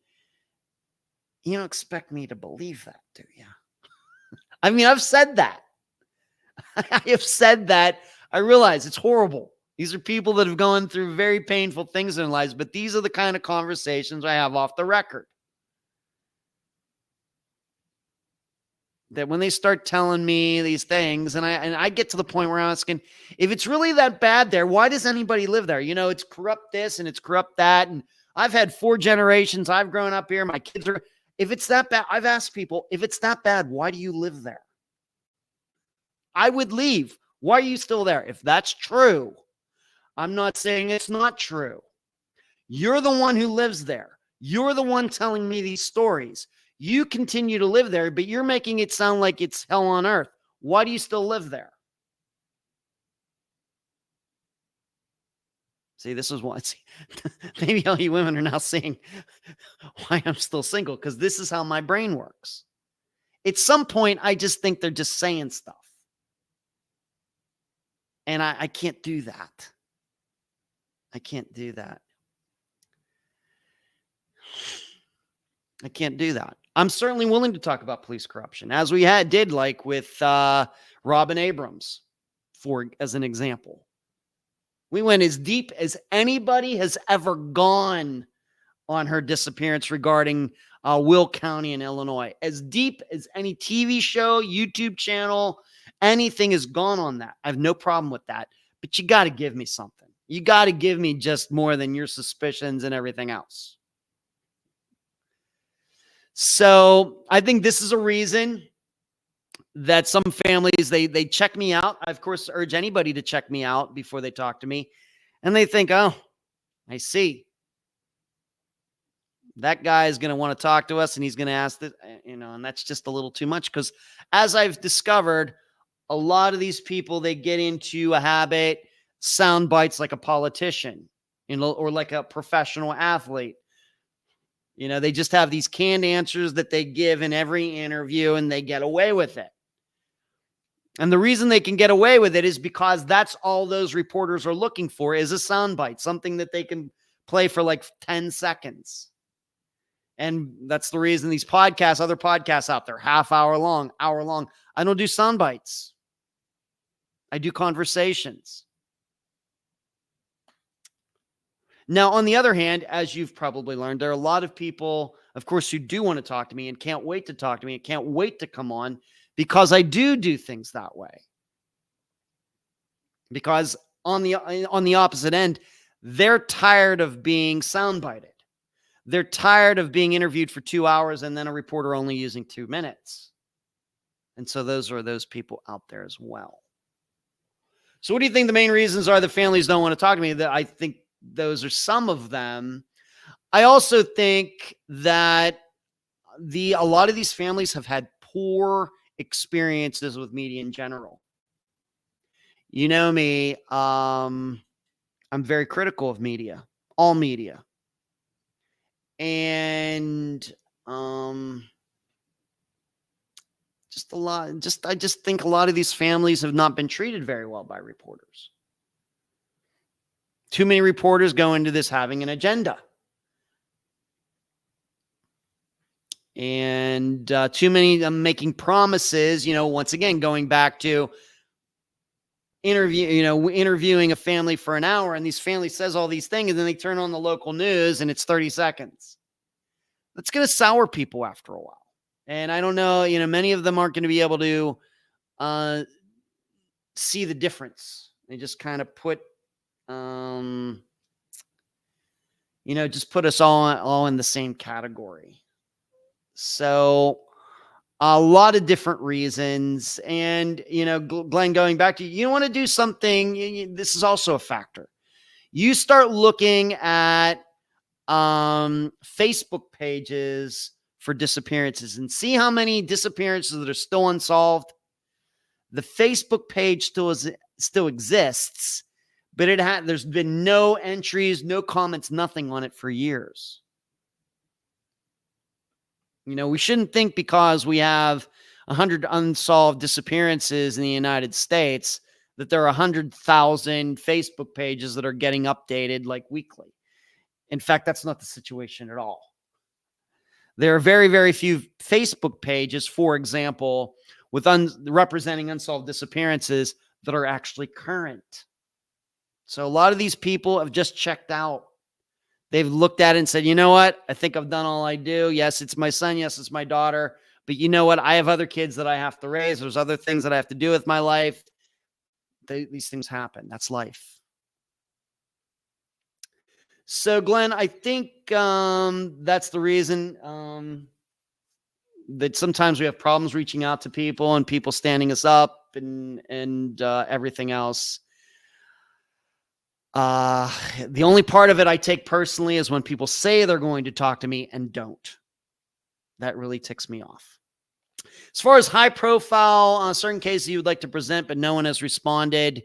Speaker 1: to believe that, do you? I mean, I've said that. I have said that. I realize it's horrible. These are people that have gone through very painful things in their lives, but these are the kind of conversations I have off the record. That when they start telling me these things, and I get to the point where I'm asking, if it's really that bad there, why does anybody live there? It's corrupt this and it's corrupt that. And I've had 4 generations. I've grown up here. My kids are, if it's that bad, I've asked people, if it's that bad, why do you live there? I would leave. Why are you still there? If that's true, I'm not saying it's not true. You're the one who lives there. You're the one telling me these stories. You continue to live there, but you're making it sound like it's hell on earth. Why do you still live there? See, this is what, maybe all you women are now seeing why I'm still single, because this is how my brain works. At some point, I just think they're just saying stuff. And I can't do that. I can't do that. I can't do that. I'm certainly willing to talk about police corruption, as we did like with Robin Abrams. as an example. We went as deep as anybody has ever gone on her disappearance regarding Will County in Illinois. As deep as any TV show, YouTube channel, anything has gone on that. I have no problem with that. But you got to give me something. You got to give me just more than your suspicions and everything else. So I think this is a reason that some families, they check me out. I, of course, urge anybody to check me out before they talk to me. And they think, oh, I see. That guy is going to want to talk to us and he's going to ask this, and that's just a little too much because as I've discovered, a lot of these people, they get into a habit, sound bites like a politician, or like a professional athlete. They just have these canned answers that they give in every interview and they get away with it. And the reason they can get away with it is because that's all those reporters are looking for is a soundbite, something that they can play for like 10 seconds. And that's the reason these podcasts, other podcasts out there, hour long. I don't do sound bites. I do conversations. Now, on the other hand, as you've probably learned, there are a lot of people, of course, who do want to talk to me and can't wait to talk to me and can't wait to come on because I do things that way. Because on the opposite end, they're tired of being soundbited. They're tired of being interviewed for 2 hours and then a reporter only using 2 minutes. And so those are those people out there as well. So what do you think the main reasons are that families don't want to talk to me? That I think those are some of them. I also think that a lot of these families have had poor experiences with media in general. You know me, I'm very critical of media, all media. And I just think a lot of these families have not been treated very well by reporters. Too many reporters go into this having an agenda. And too many making promises, once again, going back to interviewing a family for an hour, and these families says all these things, and then they turn on the local news and it's 30 seconds. That's going to sour people after a while. And I don't know, many of them aren't going to be able to see the difference. They just kind of put, just put us all in the same category. So a lot of different reasons. And, Glenn, going back to you want to do something. This is also a factor. You start looking at Facebook pages for disappearances and see how many disappearances that are still unsolved. The Facebook page still exists, but there's been no entries, no comments, nothing on it for years. We shouldn't think because we have 100 unsolved disappearances in the United States that there are 100,000 Facebook pages that are getting updated like weekly. In fact, that's not the situation at all. There are very, very few Facebook pages, for example, with representing unsolved disappearances that are actually current. So a lot of these people have just checked out. They've looked at it and said, you know what? I think I've done all I do. Yes, it's my son. Yes, it's my daughter. But you know what? I have other kids that I have to raise. There's other things that I have to do with my life. These things happen. That's life. So, Glenn, I think that's the reason that sometimes we have problems reaching out to people and people standing us up and everything else. The only part of it I take personally is when people say they're going to talk to me and don't. That really ticks me off. As far as high profile, certain cases you would like to present, but no one has responded.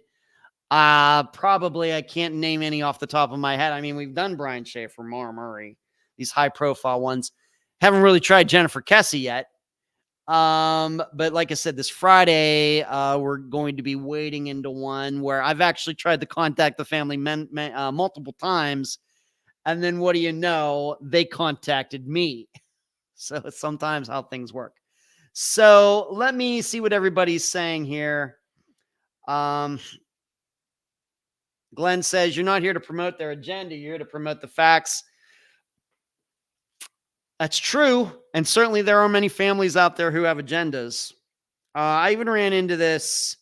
Speaker 1: Probably I can't name any off the top of my head. I mean, we've done Brian Schaefer, Maura Murray, these high profile ones. Haven't really tried Jennifer Kessie yet. But like I said, this Friday, we're going to be wading into one where I've actually tried to contact the family multiple times. And then what do you know? They contacted me. So it's sometimes how things work. So let me see what everybody's saying here. Glenn says, you're not here to promote their agenda. You're here to promote the facts. That's true. And certainly there are many families out there who have agendas. I even ran into this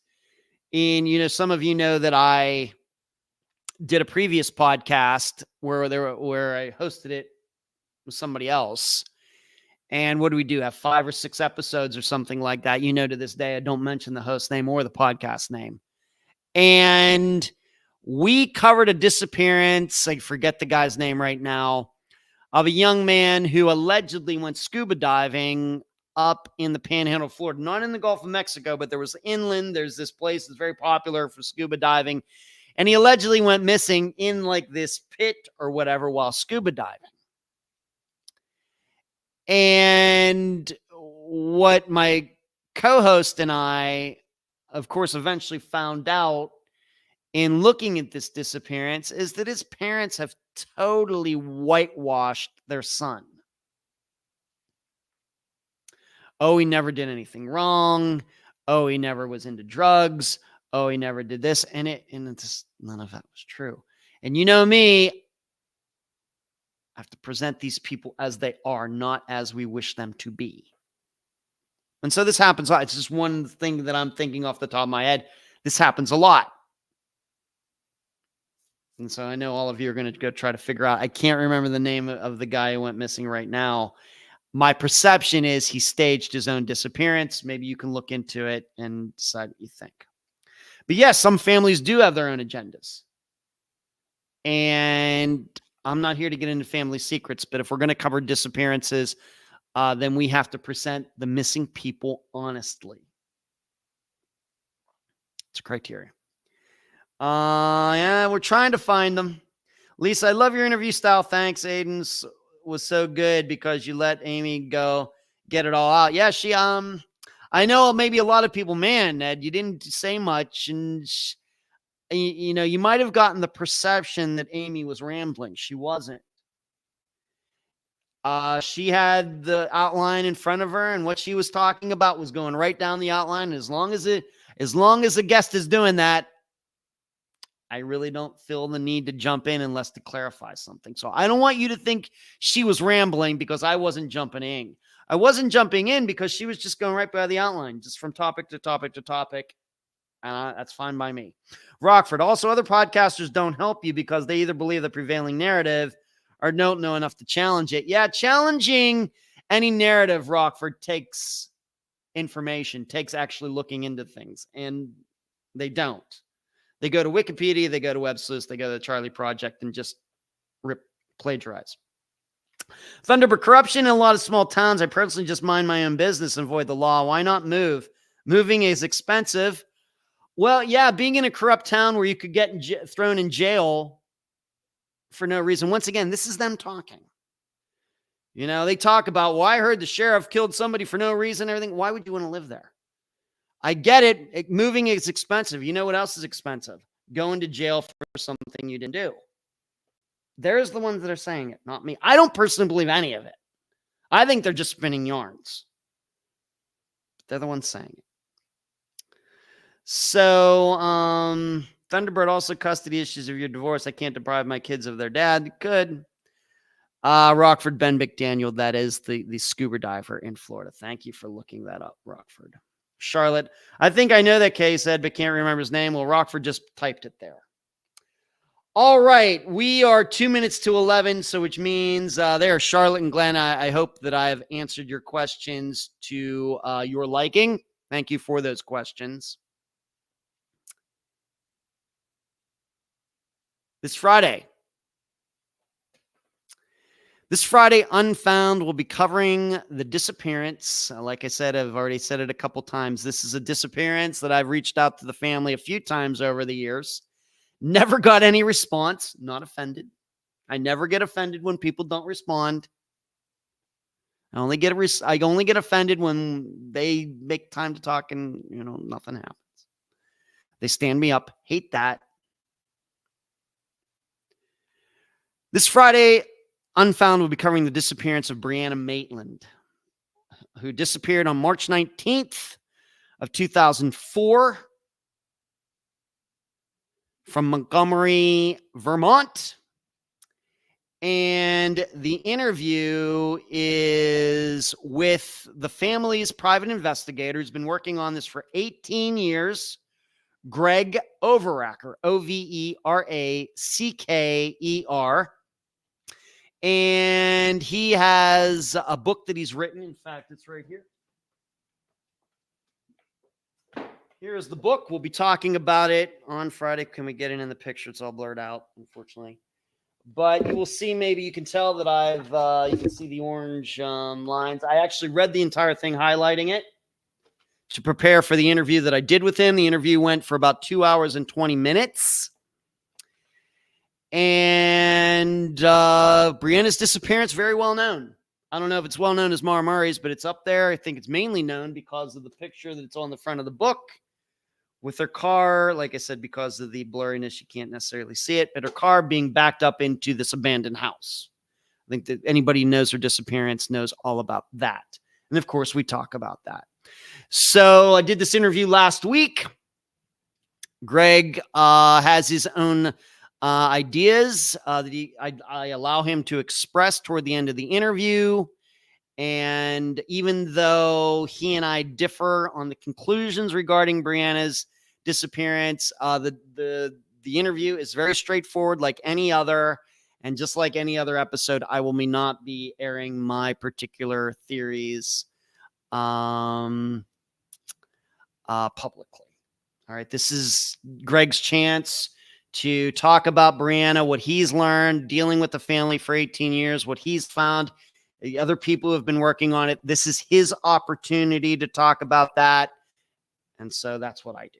Speaker 1: in, some of you know that I did a previous podcast where I hosted it with somebody else. And what do we do? Have 5 or 6 episodes or something like that. To this day, I don't mention the host name or the podcast name. And we covered a disappearance. I forget the guy's name right now, of a young man who allegedly went scuba diving up in the Panhandle of Florida, not in the Gulf of Mexico, but there was inland. There's this place that's very popular for scuba diving. And he allegedly went missing in like this pit or whatever while scuba diving. And what my co-host and I, of course, eventually found out in looking at this disappearance is that his parents have totally whitewashed their son. Oh, he never did anything wrong. Oh, he never was into drugs. Oh, he never did this. And it's none of that was true. And you know me, I have to present these people as they are, not as we wish them to be. And so this happens. It's just one thing that I'm thinking off the top of my head. This happens a lot. And so I know all of you are going to go try to figure out. I can't remember the name of the guy who went missing right now. My perception is he staged his own disappearance. Maybe you can look into it and decide what you think. But yes, some families do have their own agendas. And I'm not here to get into family secrets, but if we're going to cover disappearances, then we have to present the missing people honestly. It's a criteria. Yeah, we're trying to find them. Lisa, I love your interview style. Thanks, Aiden. Was so good because you let Amy go get it all out. Yeah, I know maybe a lot of people, man, Ed, you didn't say much. And, you might have gotten the perception that Amy was rambling. She wasn't. She had the outline in front of her, and what she was talking about was going right down the outline. As long as the guest is doing that, I really don't feel the need to jump in unless to clarify something. So I don't want you to think she was rambling because I wasn't jumping in. I wasn't jumping in because she was just going right by the outline, just from topic to topic to topic. That's fine by me. Rockford, also other podcasters don't help you because they either believe the prevailing narrative or don't know enough to challenge it. Yeah, challenging any narrative, Rockford, takes information, takes actually looking into things, and they don't. They go to Wikipedia, they go to WebSleuth, they go to the Charlie Project and just plagiarize. Thunderbird, corruption in a lot of small towns. I personally just mind my own business and avoid the law. Why not move? Moving is expensive. Well, yeah, being in a corrupt town where you could get thrown in jail for no reason. Once again, this is them talking. They talk about, well, I heard the sheriff killed somebody for no reason, everything. Why would you want to live there? I get it. Moving is expensive. You know what else is expensive? Going to jail for something you didn't do. There's the ones that are saying it, not me. I don't personally believe any of it. I think they're just spinning yarns. They're the ones saying it. So, Thunderbird, also custody issues of your divorce. I can't deprive my kids of their dad. Good. Rockford, Ben McDaniel, that is the scuba diver in Florida. Thank you for looking that up, Rockford. Charlotte, I think I know that case, Ed, but can't remember his name. Well, Rockford just typed it there. All right, we are 2 minutes to 11, so which means there, Charlotte and Glenn, I hope that I have answered your questions to your liking. Thank you for those questions. This Friday, Unfound will be covering the disappearance. Like I said, I've already said it a couple times. This is a disappearance that I've reached out to the family a few times over the years. Never got any response. Not offended. I never get offended when people don't respond. I only get offended when they make time to talk and, nothing happens. They stand me up. Hate that. This Friday, Unfound will be covering the disappearance of Brianna Maitland, who disappeared on March 19th of 2004. from Montgomery, Vermont. And the interview is with the family's private investigator who's been working on this for 18 years, Greg Overacker, Overacker. And he has a book that he's written. In fact, it's right here. Here's the book. We'll be talking about it on Friday. Can we get it in the picture? It's all blurred out, unfortunately. But you will see, maybe you can tell that you can see the orange lines. I actually read the entire thing, highlighting it to prepare for the interview that I did with him. The interview went for about 2 hours and 20 minutes. And Brianna's disappearance, very well known. I don't know if it's well known as Mara Murray's, but it's up there. I think it's mainly known because of the picture that's on the front of the book with her car. Like I said, because of the blurriness, you can't necessarily see it, but her car being backed up into this abandoned house. I think that anybody who knows her disappearance knows all about that. And of course, we talk about that. So I did this interview last week. Greg has his own ideas that I allow him to express toward the end of the interview. And even though he and I differ on the conclusions regarding Brianna's disappearance, the interview is very straightforward, like any other. And just like any other episode, I will not be airing my particular theories publicly. All right, this is Greg's chance to talk about Brianna, what he's learned dealing with the family for 18 years, what he's found, the other people who have been working on it. This is his opportunity to talk about that. And so that's what I do.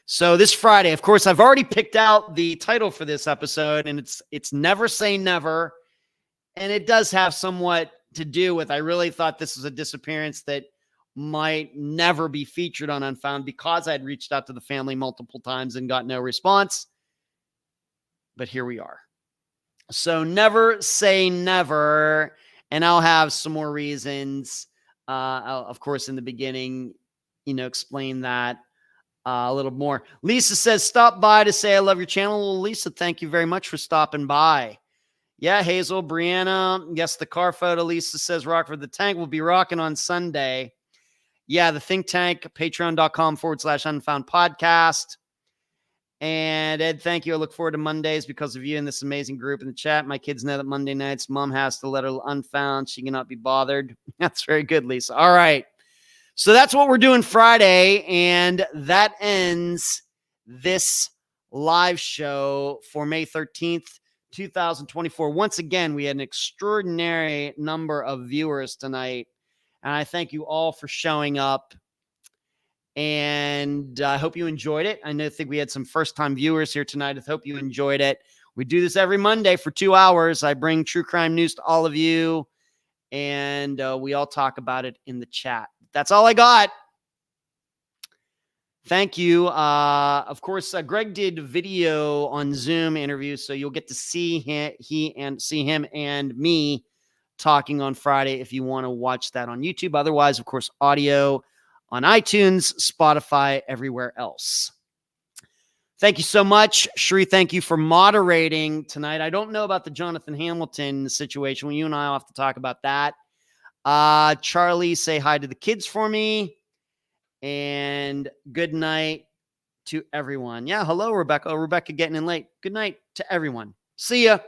Speaker 1: So this Friday, of course, I've already picked out the title for this episode, and it's Never Say Never. And it does have somewhat to do with, I really thought this was a disappearance that might never be featured on Unfound because I had reached out to the family multiple times and got no response. But here we are. So never say never. And I'll have some more reasons. I'll, of course, in the beginning, explain that a little more. Lisa says, stop by to say I love your channel. Well, Lisa, thank you very much for stopping by. Yeah, Hazel, Brianna. Yes, the car photo, Lisa says, Rockford the Tank will be rocking on Sunday. Yeah, the Think Tank, patreon.com/Unfound podcast. And Ed, thank you. I look forward to Mondays because of you and this amazing group in the chat. My kids know that Monday nights, mom has to let her Unfound. She cannot be bothered. That's very good, Lisa. All right. So that's what we're doing Friday. And that ends this live show for May 13th, 2024. Once again, we had an extraordinary number of viewers tonight. And I thank you all for showing up. And I hope you enjoyed it. I think we had some first-time viewers here tonight. I hope you enjoyed it. We do this every Monday for 2 hours. I bring true crime news to all of you. And we all talk about it in the chat. That's all I got. Thank you. Of course, Greg did video on Zoom interviews, so you'll get to see him and me talking on Friday if you want to watch that on YouTube. Otherwise, of course, audio on iTunes, Spotify, everywhere else. Thank you so much. Sheree, thank you for moderating tonight. I don't know about the Jonathan Hamilton situation. Well, you and I will have to talk about that. Charlie, say hi to the kids for me. And good night to everyone. Yeah, hello, Rebecca. Oh, Rebecca getting in late. Good night to everyone. See ya.